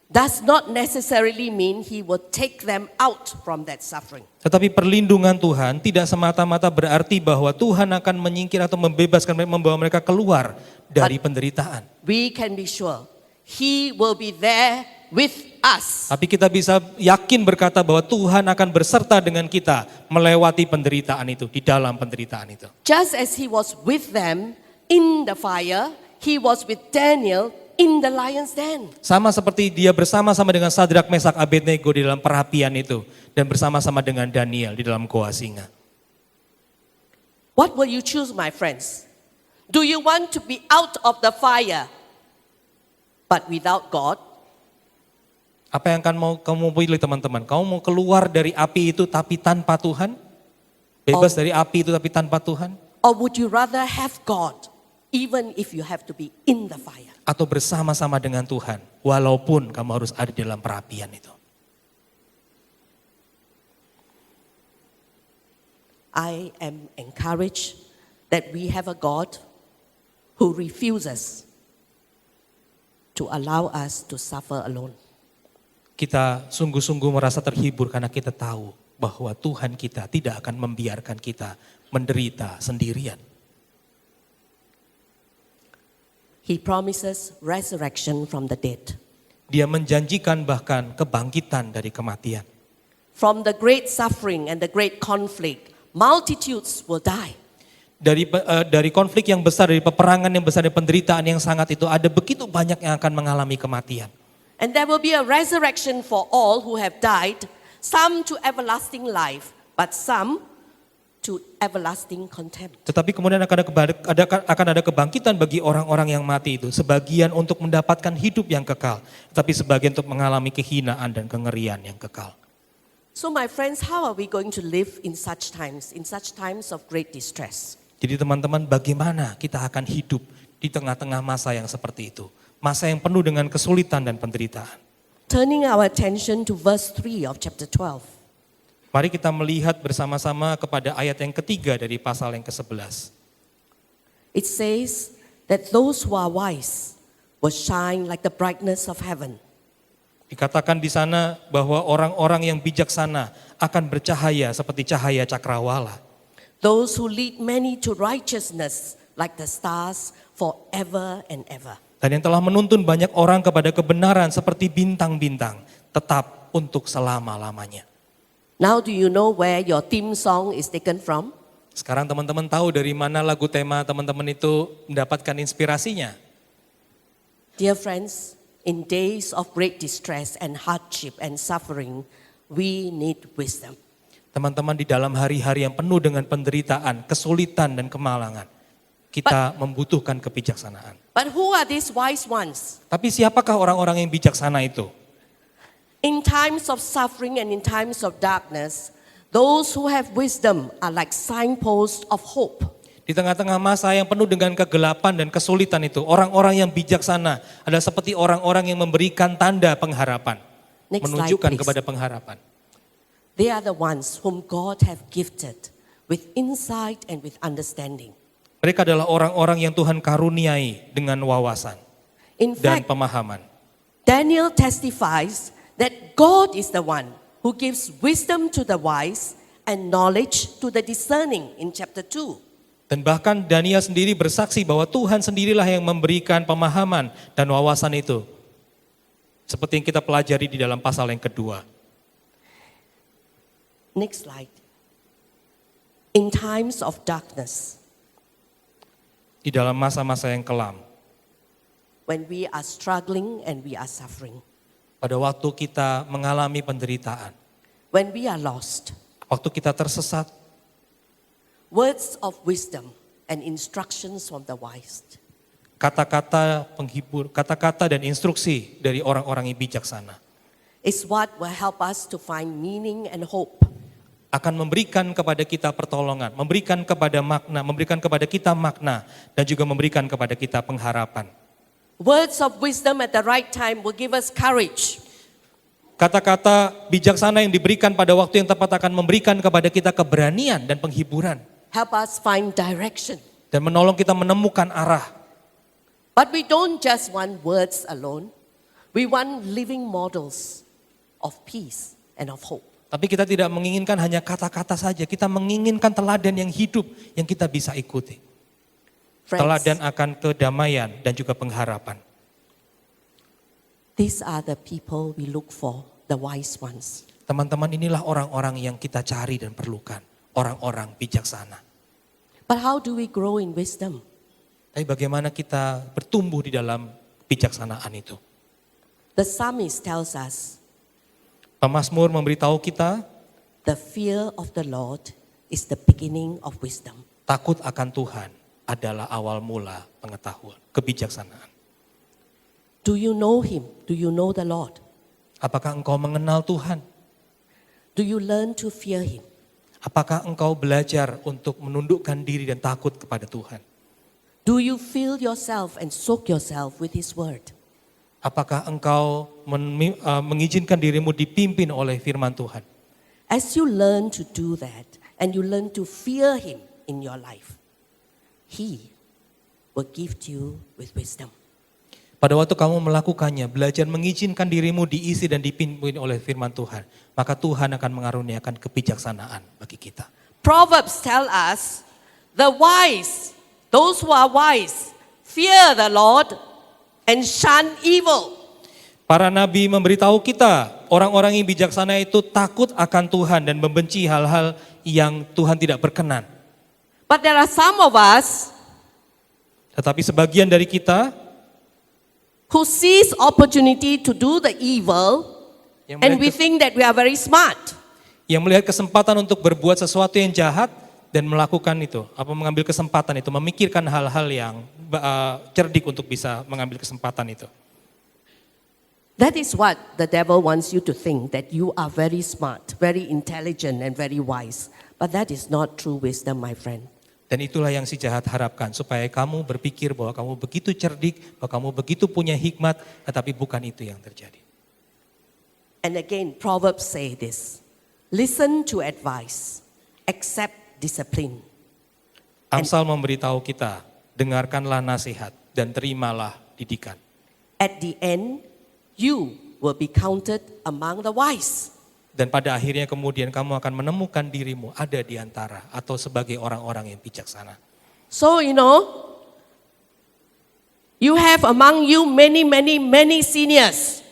does not necessarily mean he will take them out from that suffering. Tetapi perlindungan Tuhan tidak semata-mata berarti bahwa Tuhan akan menyingkir atau membebaskan mereka, membawa mereka keluar dari penderitaan. We can be sure he will be there with us. Tapi kita bisa yakin berkata bahwa Tuhan akan berserta dengan kita melewati penderitaan itu, di dalam penderitaan itu. Just as he was with them in the fire, he was with Daniel in the lion's den. Sama seperti dia bersama-sama dengan Sadrak, Mesak, Abednego di dalam perapian itu. Dan bersama-sama dengan Daniel di dalam goa singa. What will you choose, my friends? Do you want to be out of the fire but without God? Apa yang akan mau kamu pilih teman-teman? Kamu mau keluar dari api itu tapi tanpa Tuhan? Bebas dari api itu tapi tanpa Tuhan? Or would you rather have God even if you have to be in the fire? Atau bersama-sama dengan Tuhan walaupun kamu harus ada di dalam perapian itu? I am encouraged that we have a God who refuses to allow us to suffer alone. Kita sungguh-sungguh merasa terhibur karena kita tahu bahwa Tuhan kita tidak akan membiarkan kita menderita sendirian. He promises resurrection from the dead. Dia menjanjikan bahkan kebangkitan dari kematian. From the great suffering and the great conflict, multitudes will die. Dari konflik yang besar, dari peperangan yang besar, dari penderitaan yang sangat itu, ada begitu banyak yang akan mengalami kematian. And there will be a resurrection for all who have died, some to everlasting life, but some to everlasting contempt. Tetapi kemudian akan ada kebangkitan bagi orang-orang yang mati itu. Sebagian untuk mendapatkan hidup yang kekal, tapi sebagian untuk mengalami kehinaan dan kengerian yang kekal. So my friends, how are we going to live in such times of great distress? Jadi teman-teman, bagaimana kita akan hidup di tengah-tengah masa yang seperti itu? Masa yang penuh dengan kesulitan dan penderitaan. Turning our attention to verse 3 of chapter 12. Mari kita melihat bersama-sama kepada ayat yang ketiga dari pasal yang ke-11. It says that those who are wise will shine like the brightness of heaven. Dikatakan di sana bahwa orang-orang yang bijaksana akan bercahaya seperti cahaya cakrawala. Those who lead many to righteousness like the stars forever and ever. Dan yang telah menuntun banyak orang kepada kebenaran seperti bintang-bintang, tetap untuk selama-lamanya. Now do you know where your theme song is taken from? Sekarang teman-teman tahu dari mana lagu tema teman-teman itu mendapatkan inspirasinya. Dear friends, in days of great distress and hardship and suffering, we need wisdom. Teman-teman, di dalam hari-hari yang penuh dengan penderitaan, kesulitan dan kemalangan, kita membutuhkan kebijaksanaan. But who are these wise ones? Tapi siapakah orang-orang yang bijaksana itu? In times of suffering and in times of darkness, those who have wisdom are like signposts of hope. Di tengah-tengah masa yang penuh dengan kegelapan dan kesulitan itu, orang-orang yang bijaksana adalah seperti orang-orang yang memberikan tanda pengharapan. Next slide, Menunjukkan please. kepada pengharapan. They are the ones whom God have gifted with insight and with understanding. Mereka adalah orang-orang yang Tuhan karuniai dengan wawasan In dan fact, pemahaman. Daniel testifies that God is the one who gives wisdom to the wise and knowledge to the discerning in chapter 2. Dan bahkan Daniel sendiri bersaksi bahwa Tuhan sendirilah yang memberikan pemahaman dan wawasan itu. Seperti yang kita pelajari di dalam pasal yang kedua. Next slide. In times of darkness, Di dalam masa-masa yang kelam. when we are struggling and we are suffering, Pada waktu kita mengalami penderitaan. when we are lost, Waktu kita tersesat. words of wisdom and instructions from the wise Kata-kata penghibur, kata-kata dan instruksi dari orang-orang yang bijaksana. is what will help us to find meaning and hope. Akan memberikan kepada kita pertolongan, memberikan kepada kita makna, dan juga memberikan kepada kita pengharapan. Words of wisdom at the right time will give us courage. Kata-kata bijaksana yang diberikan pada waktu yang tepat akan memberikan kepada kita keberanian dan penghiburan. Help us find direction. Dan menolong kita menemukan arah. But we don't just want words alone. We want living models of peace and of hope. Tapi kita tidak menginginkan hanya kata-kata saja, kita menginginkan teladan yang hidup yang kita bisa ikuti. Friends, Teladan akan kedamaian dan juga pengharapan. these are the people we look for, the wise ones. Teman-teman, inilah orang-orang yang kita cari dan perlukan. Orang-orang bijaksana. But how do we grow in wisdom? Tapi bagaimana kita bertumbuh di dalam bijaksanaan itu? The psalmist tells us, Pemazmur memberitahu kita, the fear of the Lord is the beginning of wisdom. takut akan Tuhan adalah awal mula pengetahuan, kebijaksanaan. Do you know him? Do you know the Lord? Apakah engkau mengenal Tuhan? Do you learn to fear him? Apakah engkau belajar untuk menundukkan diri dan takut kepada Tuhan? Do you fill yourself and soak yourself with his word? Apakah engkau mengizinkan dirimu dipimpin oleh firman Tuhan? As you learn to do that and you learn to fear him in your life, he will gift you with wisdom. Pada waktu kamu melakukannya, belajar mengizinkan dirimu diisi dan dipimpin oleh firman Tuhan, maka Tuhan akan mengaruniakan kebijaksanaan bagi kita. Proverbs tell us, the wise, those who are wise, fear the Lord and shun evil. Para nabi memberitahu kita, orang-orang yang bijaksana itu takut akan Tuhan dan membenci hal-hal yang Tuhan tidak berkenan. But there are some of us Tetapi sebagian dari kita who seize opportunity to do the evil yang and we melihat, think that we are very smart. yang melihat kesempatan untuk berbuat sesuatu yang jahat dan melakukan itu, mengambil kesempatan itu, memikirkan hal-hal yang cerdik untuk bisa mengambil kesempatan itu. That is what the devil wants you to think, that you are very smart, very intelligent and very wise. But that is not true wisdom, my friend. Dan itulah yang si jahat harapkan, supaya kamu berpikir bahwa kamu begitu cerdik, bahwa kamu begitu punya hikmat, tetapi bukan itu yang terjadi. And again, Proverbs say this, listen to advice, accept discipline. Amsal memberitahu kita, dengarkanlah nasihat dan terimalah didikan. At the end, you will be counted among the wise. Dan pada akhirnya kemudian kamu akan menemukan dirimu ada di antara atau sebagai orang-orang yang bijaksana. So, you have among you many seniors.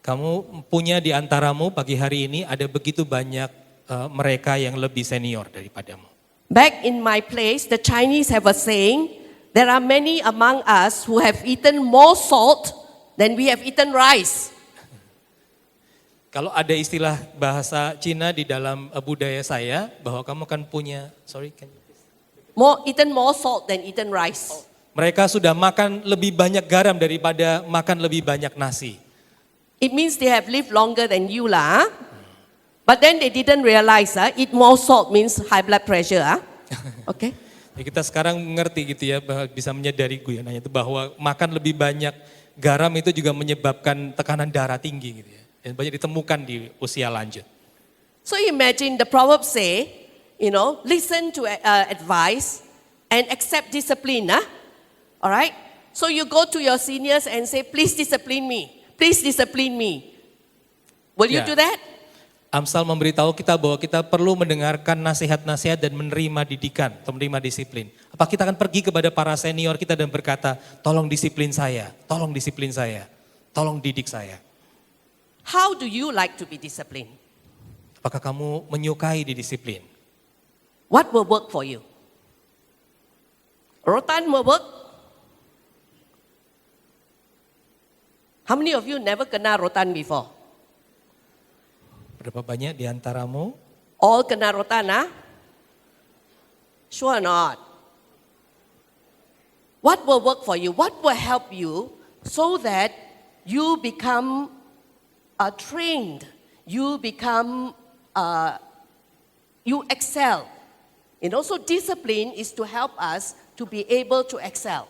Kamu punya di antaramu pagi hari ini ada begitu banyak mereka yang lebih senior daripadamu. Back in my place, the Chinese have a saying, there are many among us who have eaten more salt than we have eaten rice. Kalau ada istilah bahasa Cina di dalam budaya saya, bahwa kamu akan punya, Eaten more salt than eaten rice. mereka sudah makan lebih banyak garam daripada makan lebih banyak nasi. It means they have lived longer than you lah. But then they didn't realize eat more salt means high blood pressure. Okay? Ya, kita sekarang mengerti gitu ya, bisa menyadari guyonanya itu bahwa makan lebih banyak garam itu juga menyebabkan tekanan darah tinggi gitu ya. Dan banyak ditemukan di usia lanjut. So imagine the proverbs say, listen to advice and accept discipline. Alright? So you go to your seniors and say, please discipline me. Please discipline me. Will you Yeah. do that? Amsal memberitahu kita bahwa kita perlu mendengarkan nasihat-nasihat dan menerima didikan, atau menerima disiplin. Apa kita akan pergi kepada para senior kita dan berkata, tolong disiplin saya, tolong didik saya. How do you like to be disciplined? Apakah kamu menyukai didisiplin? What will work for you? Rotan will work? How many of you never kena rotan before? Berapa banyak di antaramu? All kena rotan, Sure not. What will work for you? What will help you so that you become trained? You become, you excel. So discipline is to help us to be able to excel.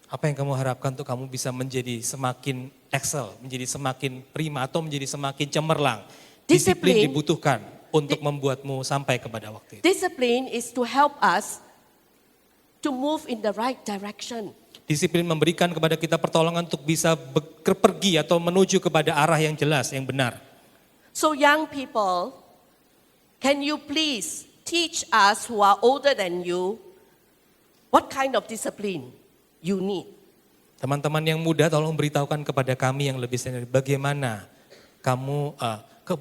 Apa yang kamu harapkan untuk kamu bisa menjadi semakin excel, menjadi semakin prima atau menjadi semakin cemerlang? Disiplin dibutuhkan untuk membuatmu sampai kepada waktu itu. Discipline is to help us to move in the right direction. Disiplin memberikan kepada kita pertolongan untuk bisa pergi atau menuju kepada arah yang jelas, yang benar. So young people, can you please teach us who are older than you what kind of discipline you need? Teman-teman yang muda tolong beritahukan kepada kami yang lebih senior bagaimana kamu,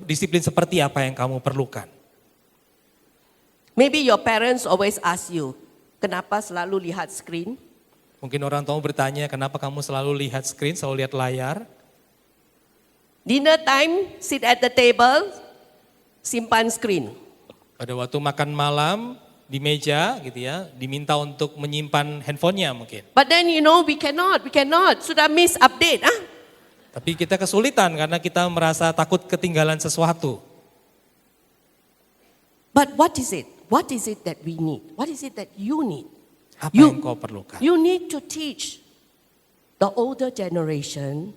disiplin seperti apa yang kamu perlukan. Maybe your parents always ask you, kenapa selalu lihat screen? Mungkin orang tua bertanya, kenapa kamu selalu lihat screen, selalu lihat layar? Dinner time, sit at the table, simpan screen. Pada waktu makan malam di meja gitu ya, diminta untuk menyimpan handphonenya mungkin. But then we cannot. Sudah miss update. Tapi kita kesulitan karena kita merasa takut ketinggalan sesuatu. But what is it? What is it that we need? What is it that you need? Apa yang kau perlukan? You need to teach the older generation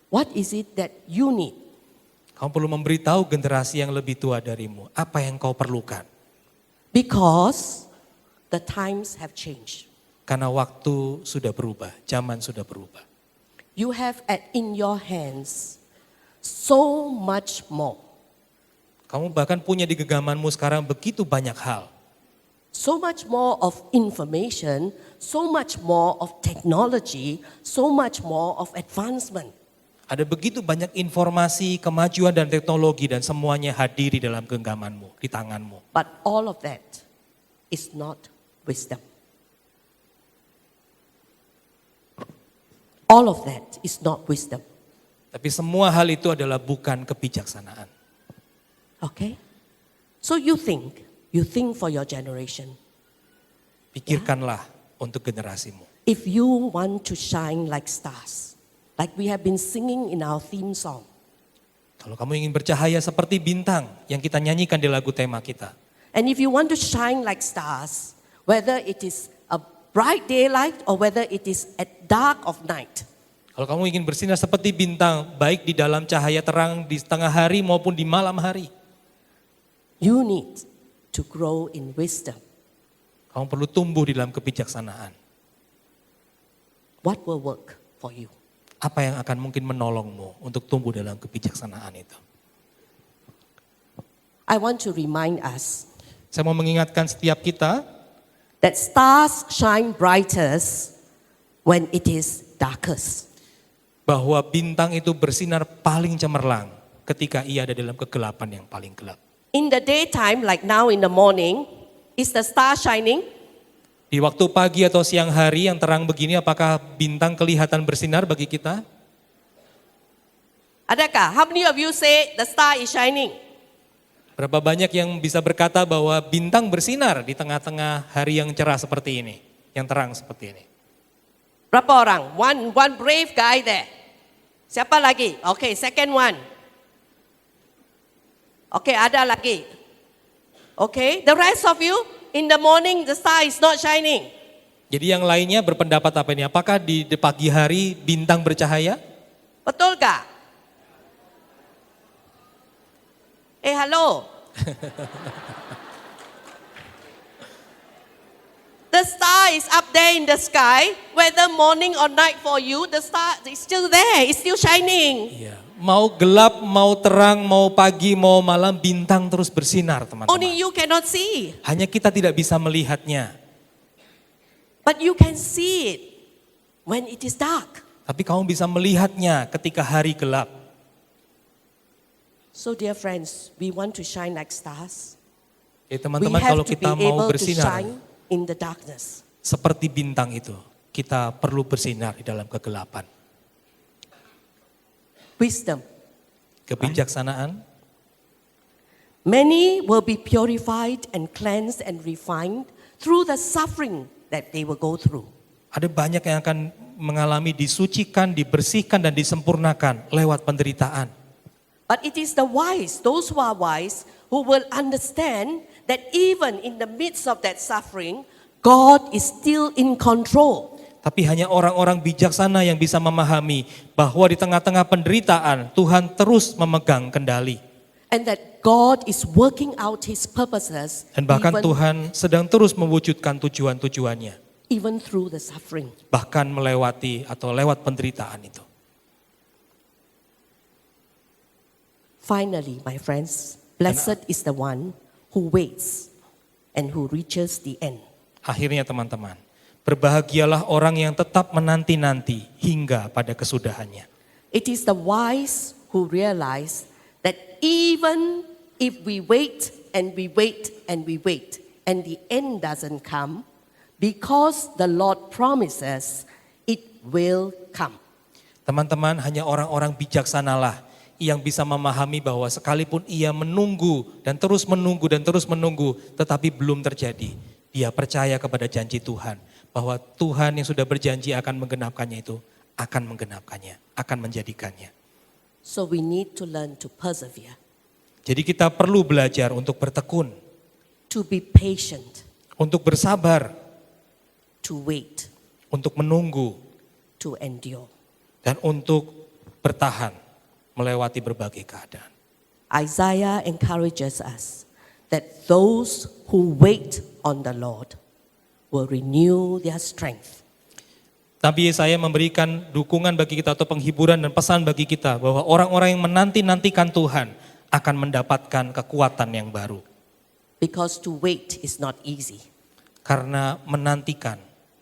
what is it that you need. Kamu perlu memberitahu generasi yang lebih tua darimu apa yang kau perlukan. Because the times have changed. Karena waktu sudah berubah, zaman sudah berubah. You have in your hands so much more. Kamu bahkan punya di genggamanmu sekarang begitu banyak hal. So much more of information, so much more of technology, so much more of advancement. Ada begitu banyak informasi, kemajuan dan teknologi dan semuanya hadir di dalam genggamanmu, di tanganmu. But all of that is not wisdom. All of that is not wisdom. Tapi semua hal itu adalah bukan kebijaksanaan. Okay? So you think for your generation. Pikirkanlah untuk generasimu. If you want to shine like stars, like we have been singing in our theme song. Kalau kamu ingin bercahaya seperti bintang yang kita nyanyikan di lagu tema kita. And if you want to shine like stars, whether it is a bright daylight or whether it is at dark of night. Kalau kamu ingin bersinar seperti bintang, baik di dalam cahaya terang di tengah hari maupun di malam hari. You need to grow in wisdom. Kamu perlu tumbuh di dalam kebijaksanaan. What will work for you? Apa yang akan mungkin menolongmu untuk tumbuh dalam kebijaksanaan itu? I want to remind us Saya mau mengingatkan setiap kita that stars shine brightest when it is darkest. bahwa bintang itu bersinar paling cemerlang ketika ia ada dalam kegelapan yang paling gelap. In the daytime, like now in the morning, is the star shining? Di waktu pagi atau siang hari yang terang begini, apakah bintang kelihatan bersinar bagi kita? Adakah? How many of you say the star is shining? Berapa banyak yang bisa berkata bahwa bintang bersinar di tengah-tengah hari yang cerah seperti ini, yang terang seperti ini? Berapa orang? One brave guy there. Siapa lagi? Okay, second one. Okay, ada lagi. Okay, the rest of you, in the morning the star is not shining. Jadi yang lainnya berpendapat apa ini? Apakah di pagi hari bintang bercahaya? Betul gak? Hello. The star is up there in the sky, whether morning or night for you, the star is still there, it's still shining. Iya. Mau gelap, mau terang, mau pagi, mau malam, bintang terus bersinar, Only teman-teman. you cannot see, Hanya kita tidak bisa melihatnya. but you can see it when it is dark. Tapi kamu bisa melihatnya ketika hari gelap. So dear friends, we want to shine like stars. Ya We teman-teman, kalau have to be kita mau able to bersinar shine in the darkness. seperti bintang itu, kita perlu bersinar di dalam kegelapan. Wisdom. Kebijaksanaan, Many will be purified and cleansed and refined through the suffering that they will go through. ada banyak yang akan mengalami disucikan, dibersihkan, dan disempurnakan lewat penderitaan. But it is the wise, those who are wise, who will understand that even in the midst of that suffering, God is still in control. Tapi hanya orang-orang bijaksana yang bisa memahami bahwa di tengah-tengah penderitaan Tuhan terus memegang kendali. And that God is working out His purposes Dan bahkan even, Tuhan sedang terus mewujudkan tujuan-tujuannya. even through the suffering. Bahkan melewati atau lewat penderitaan itu. Finally, my friends, blessed is the one who waits and who reaches the end. Akhirnya teman-teman, berbahagialah orang yang tetap menanti-nanti hingga pada kesudahannya. It is the wise who realize that even if we wait and we wait and we wait and the end doesn't come, because the Lord promises it will come. Teman-teman, hanya orang-orang bijaksanalah yang bisa memahami bahwa sekalipun ia menunggu dan terus menunggu, tetapi belum terjadi. Dia percaya kepada janji Tuhan, bahwa Tuhan yang sudah berjanji akan menggenapkannya itu, akan menggenapkannya, akan menjadikannya. So we need to learn to persevere, Jadi kita perlu belajar untuk bertekun, to be patient, untuk bersabar, to wait, untuk menunggu, to endure. dan untuk bertahan melewati berbagai keadaan. Isaiah encourages us that those who wait on the Lord will renew their strength. Nabi Yesaya memberikan dukungan bagi kita atau penghiburan dan pesan bagi kita bahwa orang-orang yang menanti-nantikan Tuhan akan mendapatkan kekuatan yang baru. Because to wait is not easy. Karena menantikan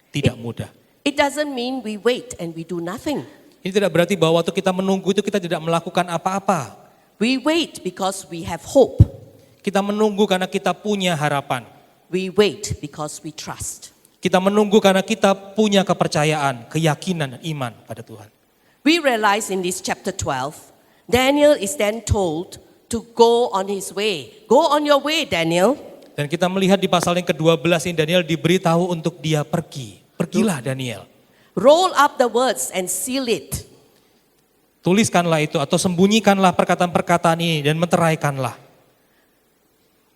tidak mudah. It doesn't mean we wait and we do nothing. Ini tidak berarti bahwa waktu kita menunggu itu kita tidak melakukan apa-apa. We wait because we have hope. Kita menunggu karena kita punya harapan. We wait because we trust. Kita menunggu karena kita punya kepercayaan, keyakinan, dan iman pada Tuhan. We realize in this chapter 12, Daniel is then told to go on his way. Go on your way, Daniel. Dan kita melihat di pasal yang ke-12 ini Daniel diberitahu untuk dia pergi. Pergilah Daniel. Roll up the words and seal it. Tuliskanlah itu atau sembunyikanlah perkataan-perkataan ini dan meteraikanlah.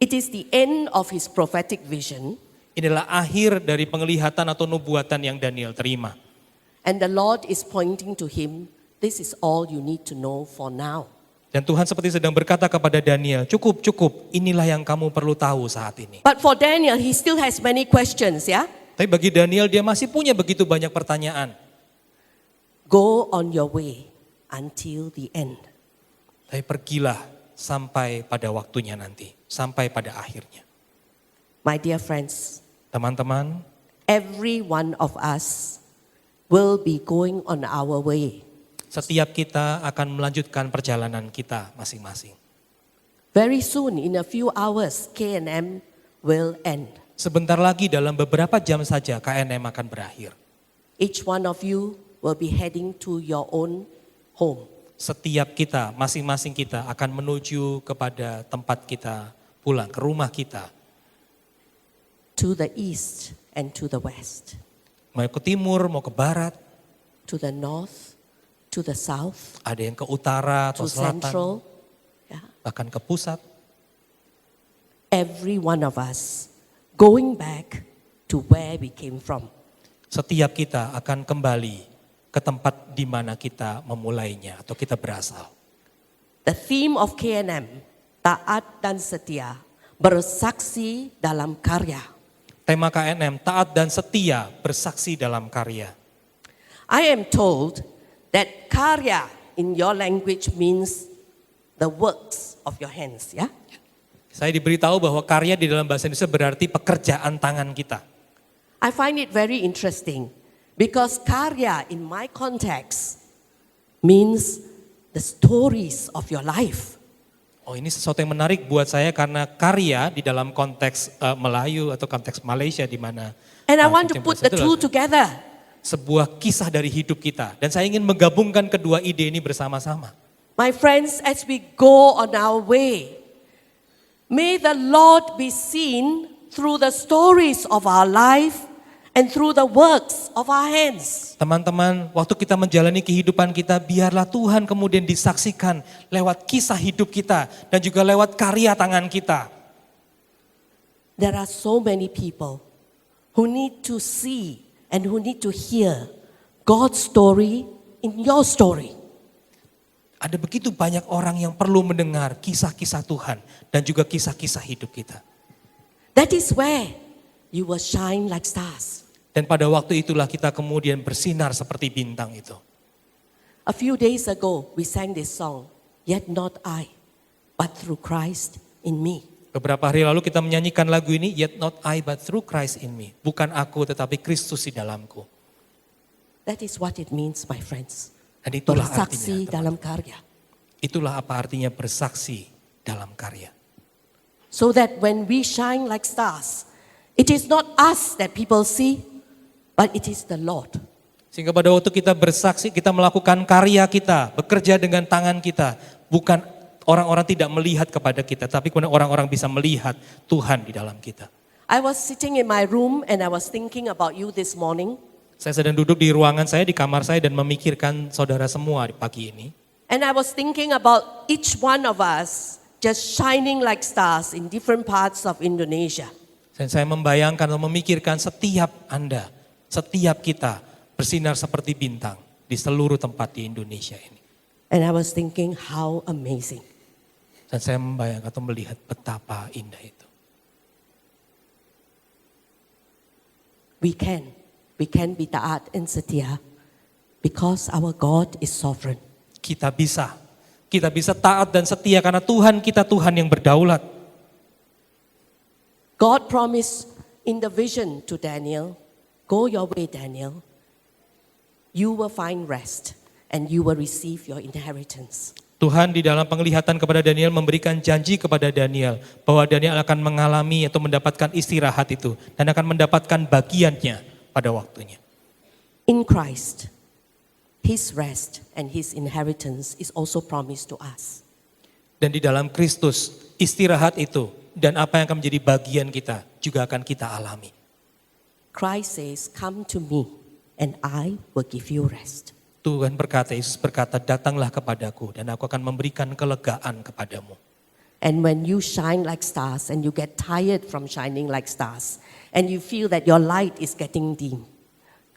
It is the end of his prophetic vision, Inilah akhir dari penglihatan atau nubuatan yang Daniel terima. and the Lord is pointing to him, this is all you need to know for now. Dan Tuhan seperti sedang berkata kepada Daniel, cukup, inilah yang kamu perlu tahu saat ini. But for Daniel, he still has many questions, yeah? Tapi bagi Daniel dia masih punya begitu banyak pertanyaan. Go on your way until the end. Tapi pergilah sampai pada waktunya nanti, sampai pada akhirnya. My dear friends, Teman-teman, every one of us will be going on our way. setiap kita akan melanjutkan perjalanan kita masing-masing. Very soon, in a few hours, K&M will end. Sebentar lagi dalam beberapa jam saja KNM akan berakhir. Each one of you will be heading to your own home. Setiap kita, masing-masing kita akan menuju kepada tempat kita pulang, ke rumah kita. To the east and to the west. Mau ke timur, mau ke barat, To the north, to the south, ada yang ke utara atau to selatan, central. Yeah. bahkan ke pusat. Every one of us going back to where we came from. Setiap kita akan kembali ke tempat di mana kita memulainya atau kita berasal. The theme of K&M, taat dan setia, bersaksi dalam karya. Tema KNM, taat dan setia, bersaksi dalam karya. I am told that karya in your language means the works of your hands, yeah? Saya diberitahu bahwa karya di dalam bahasa Indonesia berarti pekerjaan tangan kita. I find it very interesting because karya in my context means the stories of your life. Oh, ini sesuatu yang menarik buat saya karena karya di dalam konteks Melayu atau konteks Malaysia di mana And I want to kucing put bahasa the itu two adalah together. sebuah kisah dari hidup kita dan saya ingin menggabungkan kedua ide ini bersama-sama. My friends, as we go on our way, may the Lord be seen through the stories of our life and through the works of our hands. Teman-teman, waktu kita menjalani kehidupan kita, biarlah Tuhan kemudian disaksikan lewat kisah hidup kita dan juga lewat karya tangan kita. There are so many people who need to see and who need to hear God's story in your story. Ada begitu banyak orang yang perlu mendengar kisah-kisah Tuhan dan juga kisah-kisah hidup kita. That is where you will shine like stars. Dan pada waktu itulah kita kemudian bersinar seperti bintang itu. A few days ago, we sang this song, Yet not I, but through Christ in me. Beberapa hari lalu kita menyanyikan lagu ini, Yet not I but through Christ in me. Bukan aku tetapi Kristus di dalamku. That is what it means, my friends. Dan itulah Bersaksi artinya. dalam karya. Itulah apa artinya bersaksi dalam karya. So that when we shine like stars, it is not us that people see, but it is the Lord. Sehingga pada waktu kita bersaksi, kita melakukan karya kita, bekerja dengan tangan kita. Bukan orang-orang tidak melihat kepada kita, tapi kemudian orang-orang bisa melihat Tuhan di dalam kita. I was sitting in my room and I was thinking about you this morning. Saya sedang duduk di ruangan saya, di kamar saya dan memikirkan saudara semua di pagi ini. And I was thinking about each one of us just shining like stars in different parts of Indonesia. Dan saya membayangkan atau memikirkan setiap Anda, setiap kita bersinar seperti bintang di seluruh tempat di Indonesia ini. And I was thinking how amazing. Dan saya membayangkan atau melihat betapa indah itu. We can be taat and setia because our God is sovereign. Kita bisa taat dan setia karena Tuhan kita Tuhan yang berdaulat. God promised in the vision to Daniel, go your way, Daniel. You will find rest and you will receive your inheritance. Tuhan di dalam penglihatan kepada Daniel memberikan janji kepada Daniel bahwa Daniel akan mengalami atau mendapatkan istirahat itu dan akan mendapatkan bagiannya pada waktunya. In Christ, His rest and His inheritance is also promised to us. Dan di dalam Kristus, istirahat itu dan apa yang akan menjadi bagian kita juga akan kita alami. Christ says, come to me and I will give you rest. Tuhan berkata, Yesus berkata, datanglah kepadaku dan aku akan memberikan kelegaan kepadamu. And when you shine like stars and you get tired from shining like stars and you feel that your light is getting dim,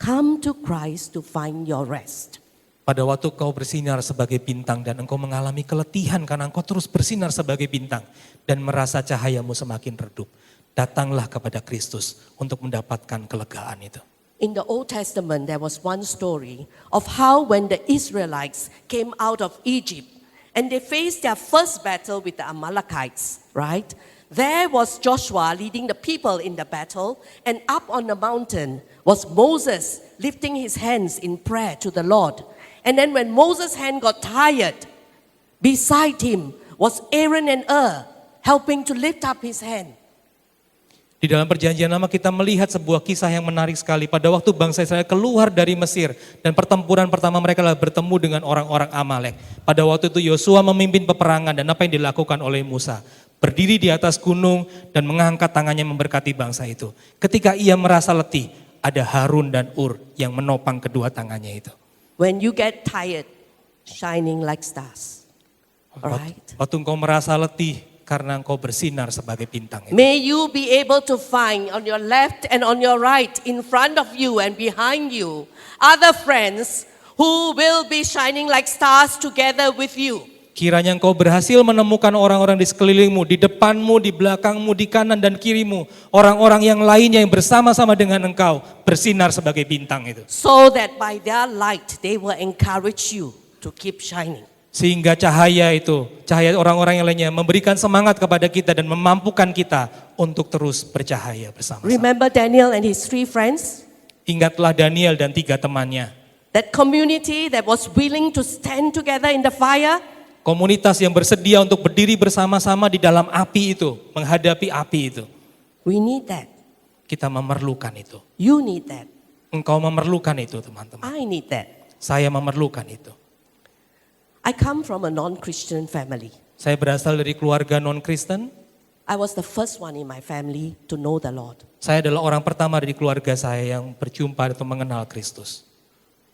come to Christ to find your rest. Pada waktu kau bersinar sebagai bintang dan engkau mengalami keletihan karena engkau terus bersinar sebagai bintang dan merasa cahayamu semakin redup, datanglah kepada Kristus untuk mendapatkan kelegaan itu. In the Old Testament, there was one story of how when the Israelites came out of Egypt and they faced their first battle with the Amalekites, right? There was Joshua leading the people in the battle, and up on the mountain was Moses lifting his hands in prayer to the Lord. And then when Moses' hand got tired, beside him was Aaron and helping to lift up his hand. Di dalam perjanjian lama kita melihat sebuah kisah yang menarik sekali. Pada waktu bangsa Israel keluar dari Mesir dan pertempuran pertama mereka adalah bertemu dengan orang-orang Amalek. Pada waktu itu Yosua memimpin peperangan dan apa yang dilakukan oleh Musa? Berdiri di atas gunung dan mengangkat tangannya memberkati bangsa itu. Ketika ia merasa letih, ada Harun dan Ur yang menopang kedua tangannya itu. When you get tired, shining like stars. Alright. Waktu engkau merasa letih karena engkau bersinar sebagai bintang itu. May you be able to find on your left and on your right, in front of you and behind you, other friends who will be shining like stars together with you. Kiranya engkau berhasil menemukan orang-orang di sekelilingmu, di depanmu, di belakangmu, di kanan dan kirimu. Orang-orang yang lainnya yang bersama-sama dengan engkau bersinar sebagai bintang itu. So that by their light, they will encourage you to keep shining. Sehingga cahaya itu, cahaya orang-orang yang lainnya memberikan semangat kepada kita dan memampukan kita untuk terus bercahaya bersama-sama. Remember Daniel and his 3 friends? Ingatlah Daniel dan 3 temannya. That community that was willing to stand together in the fire. Komunitas yang bersedia untuk berdiri bersama-sama di dalam api itu, menghadapi api itu. We need that. Kita memerlukan itu. You need that. Engkau memerlukan itu, teman-teman. I need that. Saya memerlukan itu. I come from a non-Christian family. Saya berasal dari keluarga non-Kristen. I was the first one in my family to know the Lord. Saya adalah orang pertama dari keluarga saya yang berjumpa atau mengenal Kristus.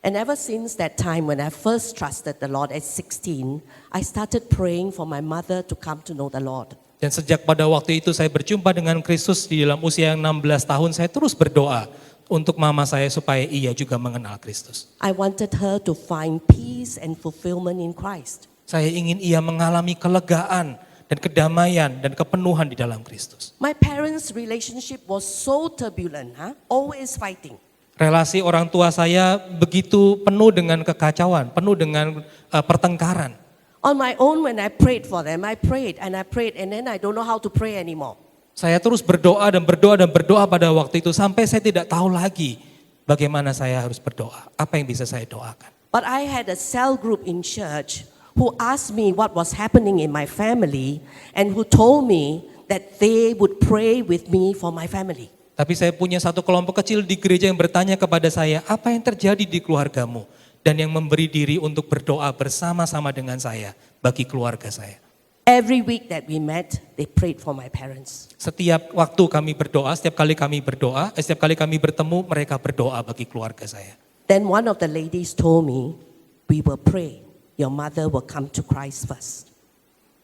And ever since that time when I first trusted the Lord at 16, I started praying for my mother to come to know the Lord. Dan sejak pada waktu itu saya berjumpa dengan Kristus di dalam usia yang 16 tahun, saya terus berdoa untuk mama saya supaya ia juga mengenal Kristus. I wanted her to find peace and fulfillment in Christ. Saya ingin ia mengalami kelegaan dan kedamaian dan kepenuhan di dalam Kristus. My parents' relationship was so turbulent, always fighting. Relasi orang tua saya begitu penuh dengan kekacauan, penuh dengan pertengkaran. On my own when I prayed for them, I prayed and then I don't know how to pray anymore. Saya terus berdoa dan berdoa dan berdoa pada waktu itu sampai saya tidak tahu lagi bagaimana saya harus berdoa, apa yang bisa saya doakan. But I had a cell group in church who asked me what was happening in my family and who told me that they would pray with me for my family. Tapi saya punya satu kelompok kecil di gereja yang bertanya kepada saya, apa yang terjadi di keluargamu? Dan yang memberi diri untuk berdoa bersama-sama dengan saya bagi keluarga saya. Every week that we met, they prayed for my parents. Setiap waktu kami berdoa, setiap kali kami bertemu, mereka berdoa bagi keluarga saya. Then one of the ladies told me, we will pray, your mother will come to Christ first.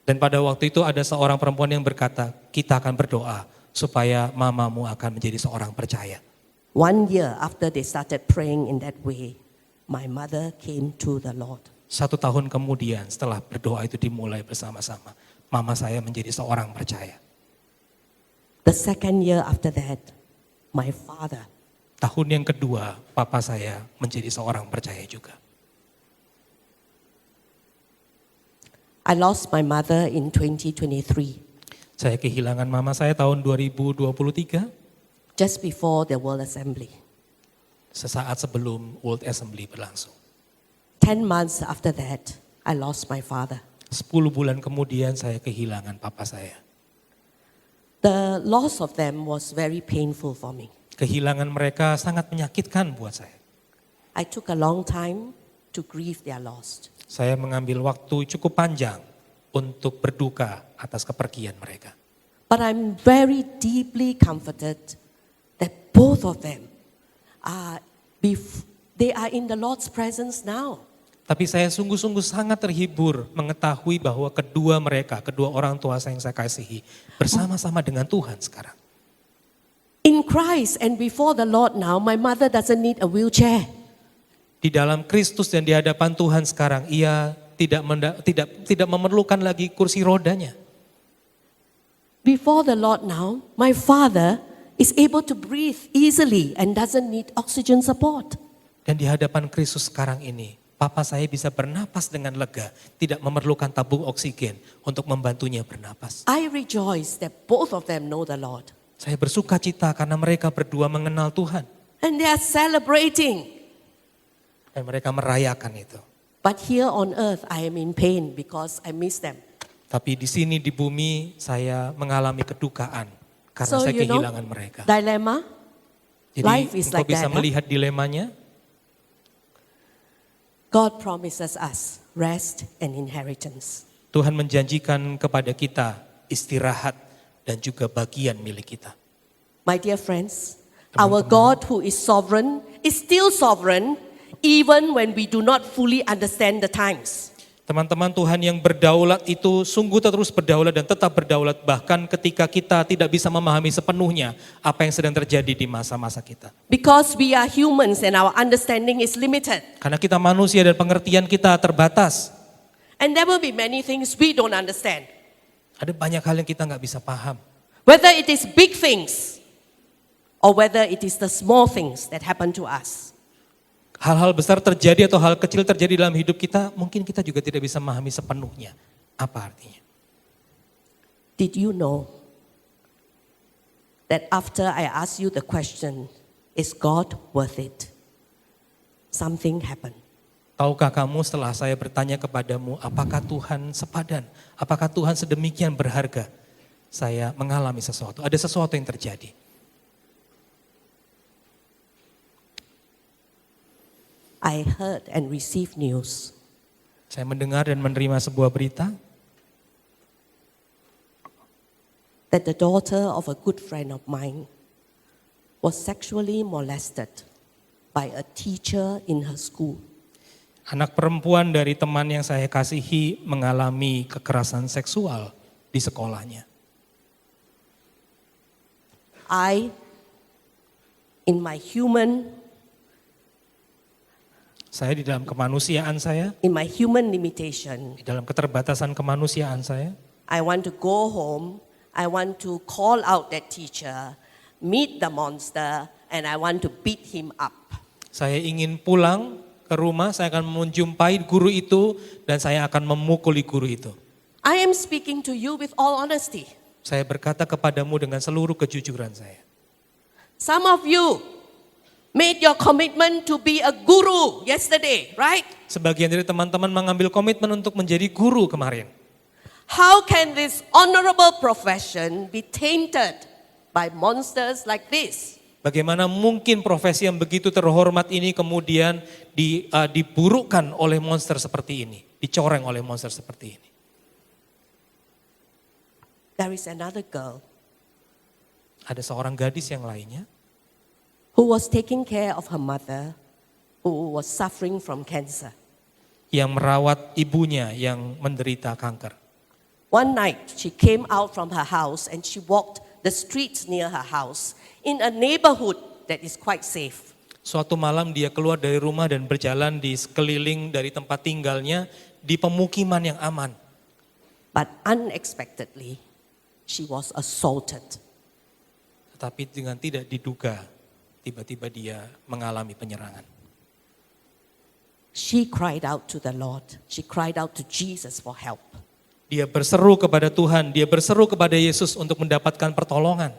Dan pada waktu itu ada seorang perempuan yang berkata, kita akan berdoa supaya mamamu akan menjadi seorang percaya. 1 year after they started praying in that way, my mother came to the Lord. 1 tahun kemudian setelah berdoa itu dimulai bersama-sama, mama saya menjadi seorang percaya. The 2nd year after that, my father. Tahun yang kedua, papa saya menjadi seorang percaya juga. I lost my mother in 2023, Saya kehilangan mama saya tahun 2023, just before the World Assembly. sesaat sebelum World Assembly berlangsung. 10 months after that, I lost my father. 10 bulan kemudian saya kehilangan papa saya. The loss of them was very painful for me. Kehilangan mereka sangat menyakitkan buat saya. I took a long time to grieve their loss. Saya mengambil waktu cukup panjang untuk berduka atas kepergian mereka. But I'm very deeply comforted that both of them they are in the Lord's presence now. Tapi saya sungguh-sungguh sangat terhibur mengetahui bahwa kedua orang tua saya yang saya kasihi, bersama-sama dengan Tuhan sekarang. In Christ and before the Lord now, my mother doesn't need a wheelchair. Di dalam Kristus dan di hadapan Tuhan sekarang, ia tidak memerlukan lagi kursi rodanya. Before the Lord now, my father is able to breathe easily and doesn't need oxygen support. Dan di hadapan Kristus sekarang ini, papa saya bisa bernapas dengan lega, tidak memerlukan tabung oksigen untuk membantunya bernapas. I rejoice that both of them know the Lord. Saya bersuka cita karena mereka berdua mengenal Tuhan. And they are celebrating. Dan mereka merayakan itu. But here on earth, I am in pain because I miss them. Tapi di sini di bumi saya mengalami kedukaan karena So saya you know, kehilangan mereka. dilemma. Jadi life is engkau like bisa that, huh? melihat dilemanya. God promises us rest and inheritance. Tuhan menjanjikan kepada kita istirahat dan juga bagian milik kita. My dear friends, our God who is sovereign is still sovereign even when we do not fully understand the times. Teman-teman, Tuhan yang berdaulat itu sungguh terus berdaulat dan tetap berdaulat bahkan ketika kita tidak bisa memahami sepenuhnya apa yang sedang terjadi di masa-masa kita. Because we are humans and our understanding is limited. Karena kita manusia dan pengertian kita terbatas. And there will be many things we don't understand. Ada banyak hal yang kita nggak bisa paham. Whether it is big things or whether it is the small things that happen to us. Hal-hal besar terjadi atau hal kecil terjadi dalam hidup kita, mungkin kita juga tidak bisa memahami sepenuhnya. Apa artinya? Did you know that after I asked you the question, is God worth it? Something happened. Tahukah kamu setelah saya bertanya kepadamu, apakah Tuhan sepadan? Apakah Tuhan sedemikian berharga? Saya mengalami sesuatu, ada sesuatu yang terjadi. I heard and received news Saya mendengar dan menerima sebuah berita that the daughter of a good friend of mine was sexually molested by a teacher in her school. anak perempuan dari teman yang saya kasihi mengalami kekerasan seksual di sekolahnya. Saya di dalam kemanusiaan saya, in my human limitation, di dalam keterbatasan kemanusiaan saya, I want to go home, I want to call out that teacher, meet the monster, and I want to beat him up. saya ingin pulang ke rumah, saya akan menjumpai guru itu dan saya akan memukuli guru itu. I am speaking to you with all honesty. Saya berkata kepadamu dengan seluruh kejujuran saya. Some of you made your commitment to be a guru yesterday, right? Sebagian dari teman-teman mengambil komitmen untuk menjadi guru kemarin. How can this honorable profession be tainted by monsters like this? Bagaimana mungkin profesi yang begitu terhormat ini kemudian diburukkan oleh monster seperti ini, dicoreng oleh monster seperti ini. There is another girl Ada seorang gadis yang lainnya who was taking care of her mother who was suffering from cancer. yang merawat ibunya yang menderita kanker. One night she came out from her house and she walked the streets near her house in a neighborhood that is quite safe. Suatu malam dia keluar dari rumah dan berjalan di sekeliling dari tempat tinggalnya di pemukiman yang aman. But unexpectedly, she was assaulted. Tetapi dengan tidak diduga, tiba-tiba dia mengalami penyerangan. She cried out to the Lord. She cried out to Jesus for help. Dia berseru kepada Tuhan, dia berseru kepada Yesus untuk mendapatkan pertolongan.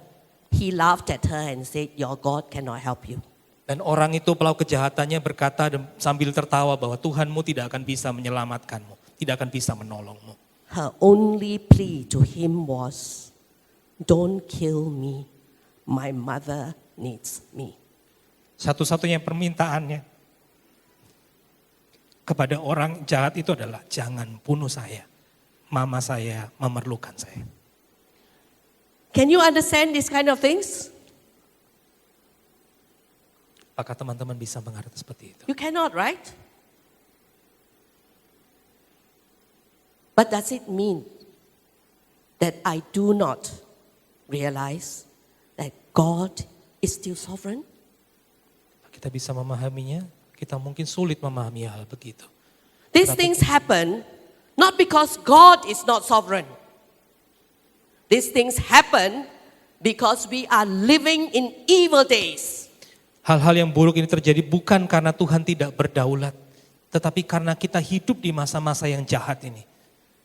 He laughed at her and said, "Your God cannot help you." Dan orang itu pelaku kejahatannya berkata sambil tertawa bahwa Tuhanmu tidak akan bisa menyelamatkanmu, tidak akan bisa menolongmu. Her only plea to him was, "Don't kill me. My mother needs me." Satu-satunya permintaannya kepada orang jahat itu adalah jangan bunuh saya. Mama saya memerlukan saya. Can you understand these kind of things? Apakah teman-teman bisa mengerti seperti itu? You cannot, right? But does it mean that I do not realize that God is still sovereign? Kita bisa memahaminya, kita mungkin sulit memahami hal begitu. These things happen not because God is not sovereign. These things happen because we are living in evil days. Hal-hal yang buruk ini terjadi bukan karena Tuhan tidak berdaulat, tetapi karena kita hidup di masa-masa yang jahat ini.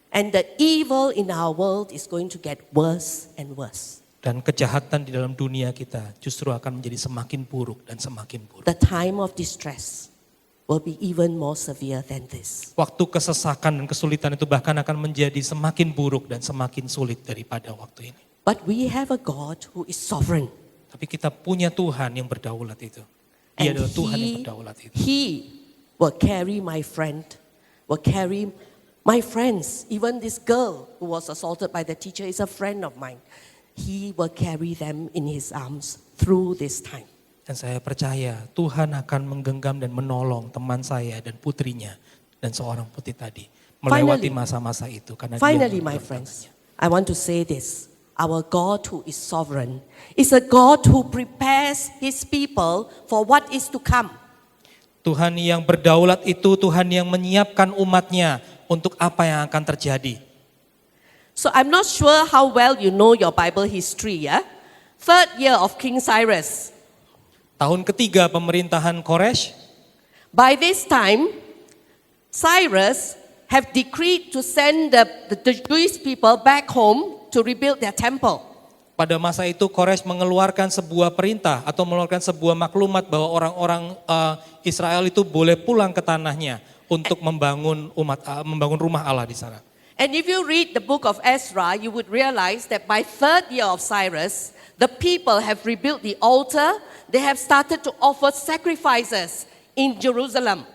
And the evil in our world is going to get worse and worse. Dan kejahatan di dalam dunia kita justru akan menjadi semakin buruk dan semakin buruk. The time of distress, will be even more severe than this. Waktu kesesakan dan kesulitan itu bahkan akan menjadi semakin buruk dan semakin sulit daripada waktu ini. But we have a God who is sovereign. Tapi kita punya Tuhan yang berdaulat itu. Dia adalah Tuhan yang berdaulat itu. He will carry my friend, will carry my friends. Even this girl who was assaulted by the teacher is a friend of mine. He will carry them in his arms through this time. Dan saya percaya Tuhan akan menggenggam dan menolong teman saya dan putrinya dan seorang putri tadi melewati masa-masa itu. Karena Finally, my friends, I want to say this. Our God who is sovereign is a God who prepares his people for what is to come. Tuhan yang berdaulat itu Tuhan yang menyiapkan umatnya untuk apa yang akan terjadi. So I'm not sure how well you know your Bible history, yeah? Third year of King Cyrus. Tahun ketiga pemerintahan Koresh, By this time, Cyrus have decreed to send the Jewish people back home to rebuild their temple. pada masa itu Koresh mengeluarkan sebuah perintah atau mengeluarkan sebuah maklumat bahwa orang-orang Israel itu boleh pulang ke tanahnya untuk membangun rumah Allah di sana. And if you read the book of Ezra, you would realize that by third year of Cyrus, the people have rebuilt the altar. They have started to offer sacrifices in Jerusalem.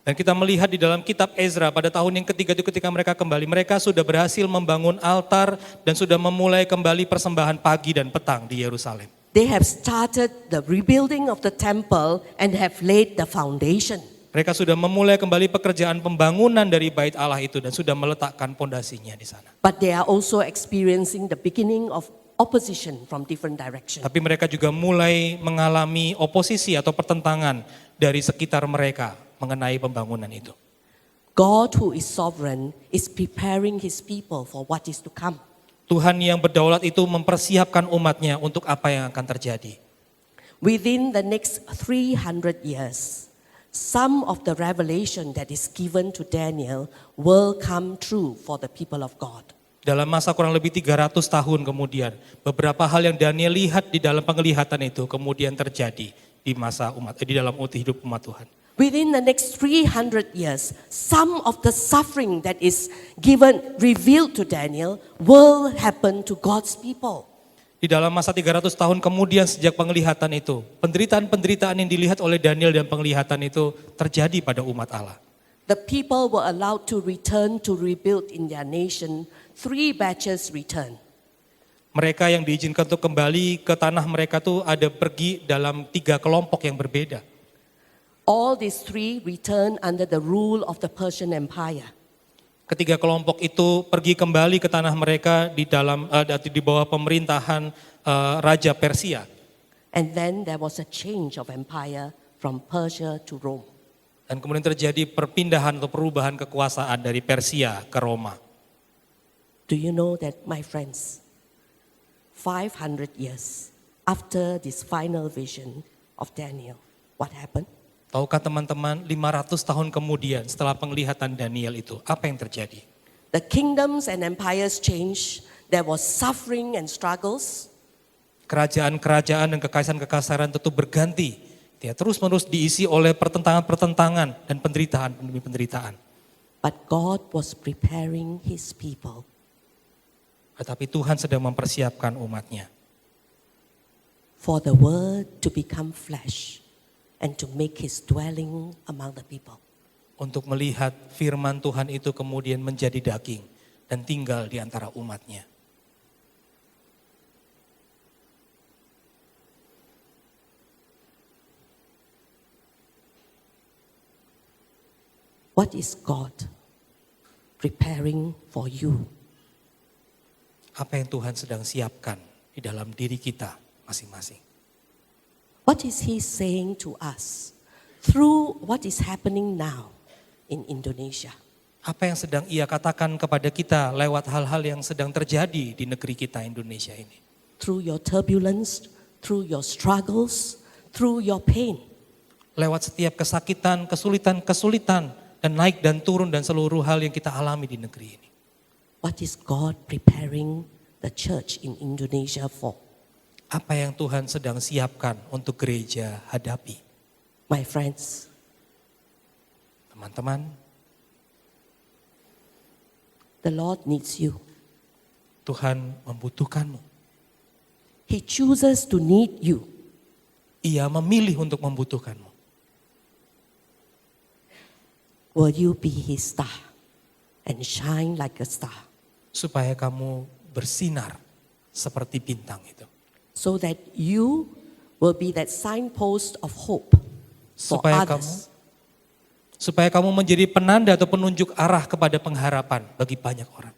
Dan kita melihat di dalam kitab Ezra pada tahun yang ketiga itu ketika mereka kembali, mereka sudah berhasil membangun altar dan sudah memulai kembali persembahan pagi dan petang di Yerusalem. They have started the rebuilding of the temple and have laid the foundation. Mereka sudah memulai kembali pekerjaan pembangunan dari bait Allah itu dan sudah meletakkan pondasinya di sana. But they are also experiencing the beginning of opposition from different directions. Tapi mereka juga mulai mengalami oposisi atau pertentangan dari sekitar mereka mengenai pembangunan itu. God who is sovereign is preparing his people for what is to come. Tuhan yang berdaulat itu mempersiapkan umatnya untuk apa yang akan terjadi. Within the next 300 years, some of the revelation that is given to Daniel will come true for the people of God. Dalam masa kurang lebih 300 tahun kemudian, beberapa hal yang Daniel lihat di dalam penglihatan itu kemudian terjadi di dalam hidup umat Tuhan. Within the next 300 years, some of the suffering that is revealed to Daniel will happen to God's people. Di dalam masa 300 tahun kemudian sejak penglihatan itu, penderitaan-penderitaan yang dilihat oleh Daniel dan penglihatan itu terjadi pada umat Allah. The people were allowed to return to rebuild in their nation. 3 batches return. Mereka yang diizinkan untuk kembali ke tanah mereka tuh ada pergi dalam 3 kelompok yang berbeda. All these 3 return under the rule of the Persian Empire. Ketiga kelompok itu pergi kembali ke tanah mereka di bawah pemerintahan Raja Persia. And then there was a change of empire from Persia to Rome. Dan kemudian terjadi perpindahan atau perubahan kekuasaan dari Persia ke Roma. Do you know that, my friends, 500 years after this final vision of Daniel, what happened? Tahukah teman-teman 500 tahun kemudian setelah penglihatan Daniel itu, apa yang terjadi? The kingdoms and empires changed. There was suffering and struggles. Kerajaan-kerajaan dan kekaisaran-kekaisaran tentu berganti. Ya, terus-menerus diisi oleh pertentangan-pertentangan dan penderitaan demi penderitaan. But God was preparing his people. Tetapi Tuhan sedang mempersiapkan umatnya. For the word to become flesh and to make his dwelling among the people. Untuk melihat firman Tuhan itu kemudian menjadi daging dan tinggal di antara umatnya. What is God preparing for you? Apa yang Tuhan sedang siapkan di dalam diri kita masing-masing. What is he saying to us through what is happening now in Indonesia? Apa yang sedang ia katakan kepada kita lewat hal-hal yang sedang terjadi di negeri kita Indonesia ini. Through your turbulence, through your struggles, through your pain. Lewat setiap kesakitan, kesulitan, dan naik dan turun dan seluruh hal yang kita alami di negeri ini. What is God preparing the church in Indonesia for? Apa yang Tuhan sedang siapkan untuk gereja hadapi? My friends, Teman-teman, The Lord needs you. Tuhan membutuhkanmu. He chooses to need you. Ia memilih untuk membutuhkanmu. Will you be His star and shine like a star Supaya kamu bersinar seperti bintang itu. so that you will be that signpost of hope for Supaya kamu menjadi penanda atau penunjuk arah kepada pengharapan bagi banyak orang.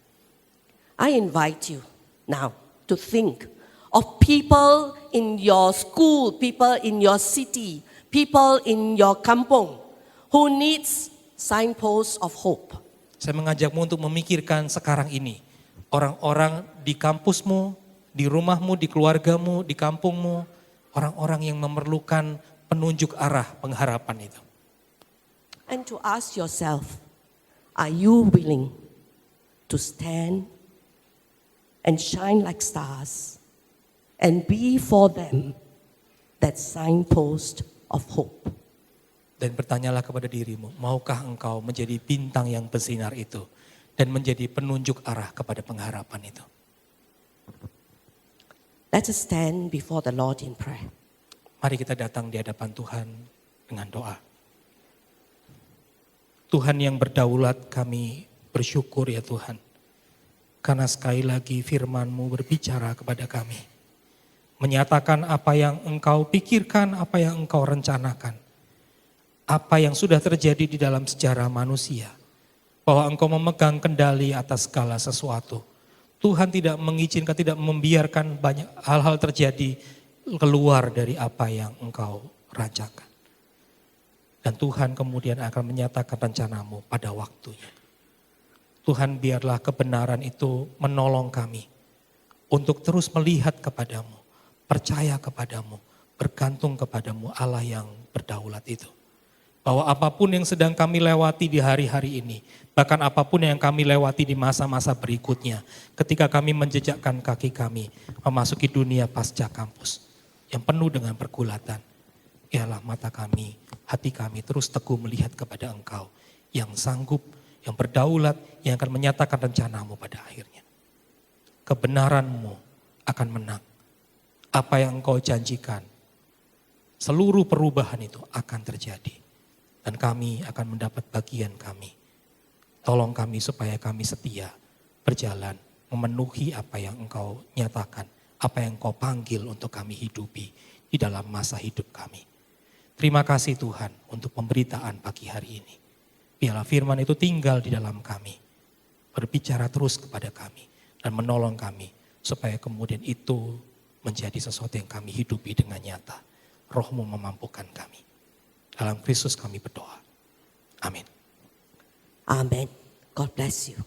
I invite you now to think of people in your school, people in your city, people in your kampung who needs signposts of hope. Saya mengajakmu untuk memikirkan sekarang ini. Orang-orang di kampusmu, di rumahmu, di keluargamu, di kampungmu. Orang-orang yang memerlukan penunjuk arah pengharapan itu. And to ask yourself, are you willing to stand and shine like stars and be for them that signpost of hope? Dan bertanyalah kepada dirimu, maukah engkau menjadi bintang yang bersinar itu dan menjadi penunjuk arah kepada pengharapan itu? Let us stand before the Lord in prayer. Mari kita datang di hadapan Tuhan dengan doa. Tuhan yang berdaulat, kami bersyukur ya Tuhan. Karena sekali lagi firman-Mu berbicara kepada kami. Menyatakan apa yang Engkau pikirkan, apa yang Engkau rencanakan. Apa yang sudah terjadi di dalam sejarah manusia. Bahwa Engkau memegang kendali atas segala sesuatu. Tuhan tidak mengizinkan, tidak membiarkan banyak hal-hal terjadi keluar dari apa yang Engkau rancangkan. Dan Tuhan kemudian akan menyatakan rencanamu pada waktunya. Tuhan biarlah kebenaran itu menolong kami untuk terus melihat kepadamu, percaya kepadamu, bergantung kepadamu Allah yang berdaulat itu. Bahwa apapun yang sedang kami lewati di hari-hari ini, bahkan apapun yang kami lewati di masa-masa berikutnya, ketika kami menjejakkan kaki kami memasuki dunia pasca kampus yang penuh dengan pergulatan, biarlah mata kami, hati kami terus teguh melihat kepada Engkau yang sanggup, yang berdaulat, yang akan menyatakan rencanamu pada akhirnya. Kebenaran-Mu akan menang. Apa yang Engkau janjikan, seluruh perubahan itu akan terjadi. Dan kami akan mendapat bagian kami. Tolong kami supaya kami setia berjalan memenuhi apa yang Engkau nyatakan, apa yang Engkau panggil untuk kami hidupi di dalam masa hidup kami. Terima kasih Tuhan untuk pemberitaan pagi hari ini. Biarlah firman itu tinggal di dalam kami, berbicara terus kepada kami dan menolong kami supaya kemudian itu menjadi sesuatu yang kami hidupi dengan nyata. Roh-Mu memampukan kami. Dalam Kristus kami berdoa. Amin. Amen. God bless you.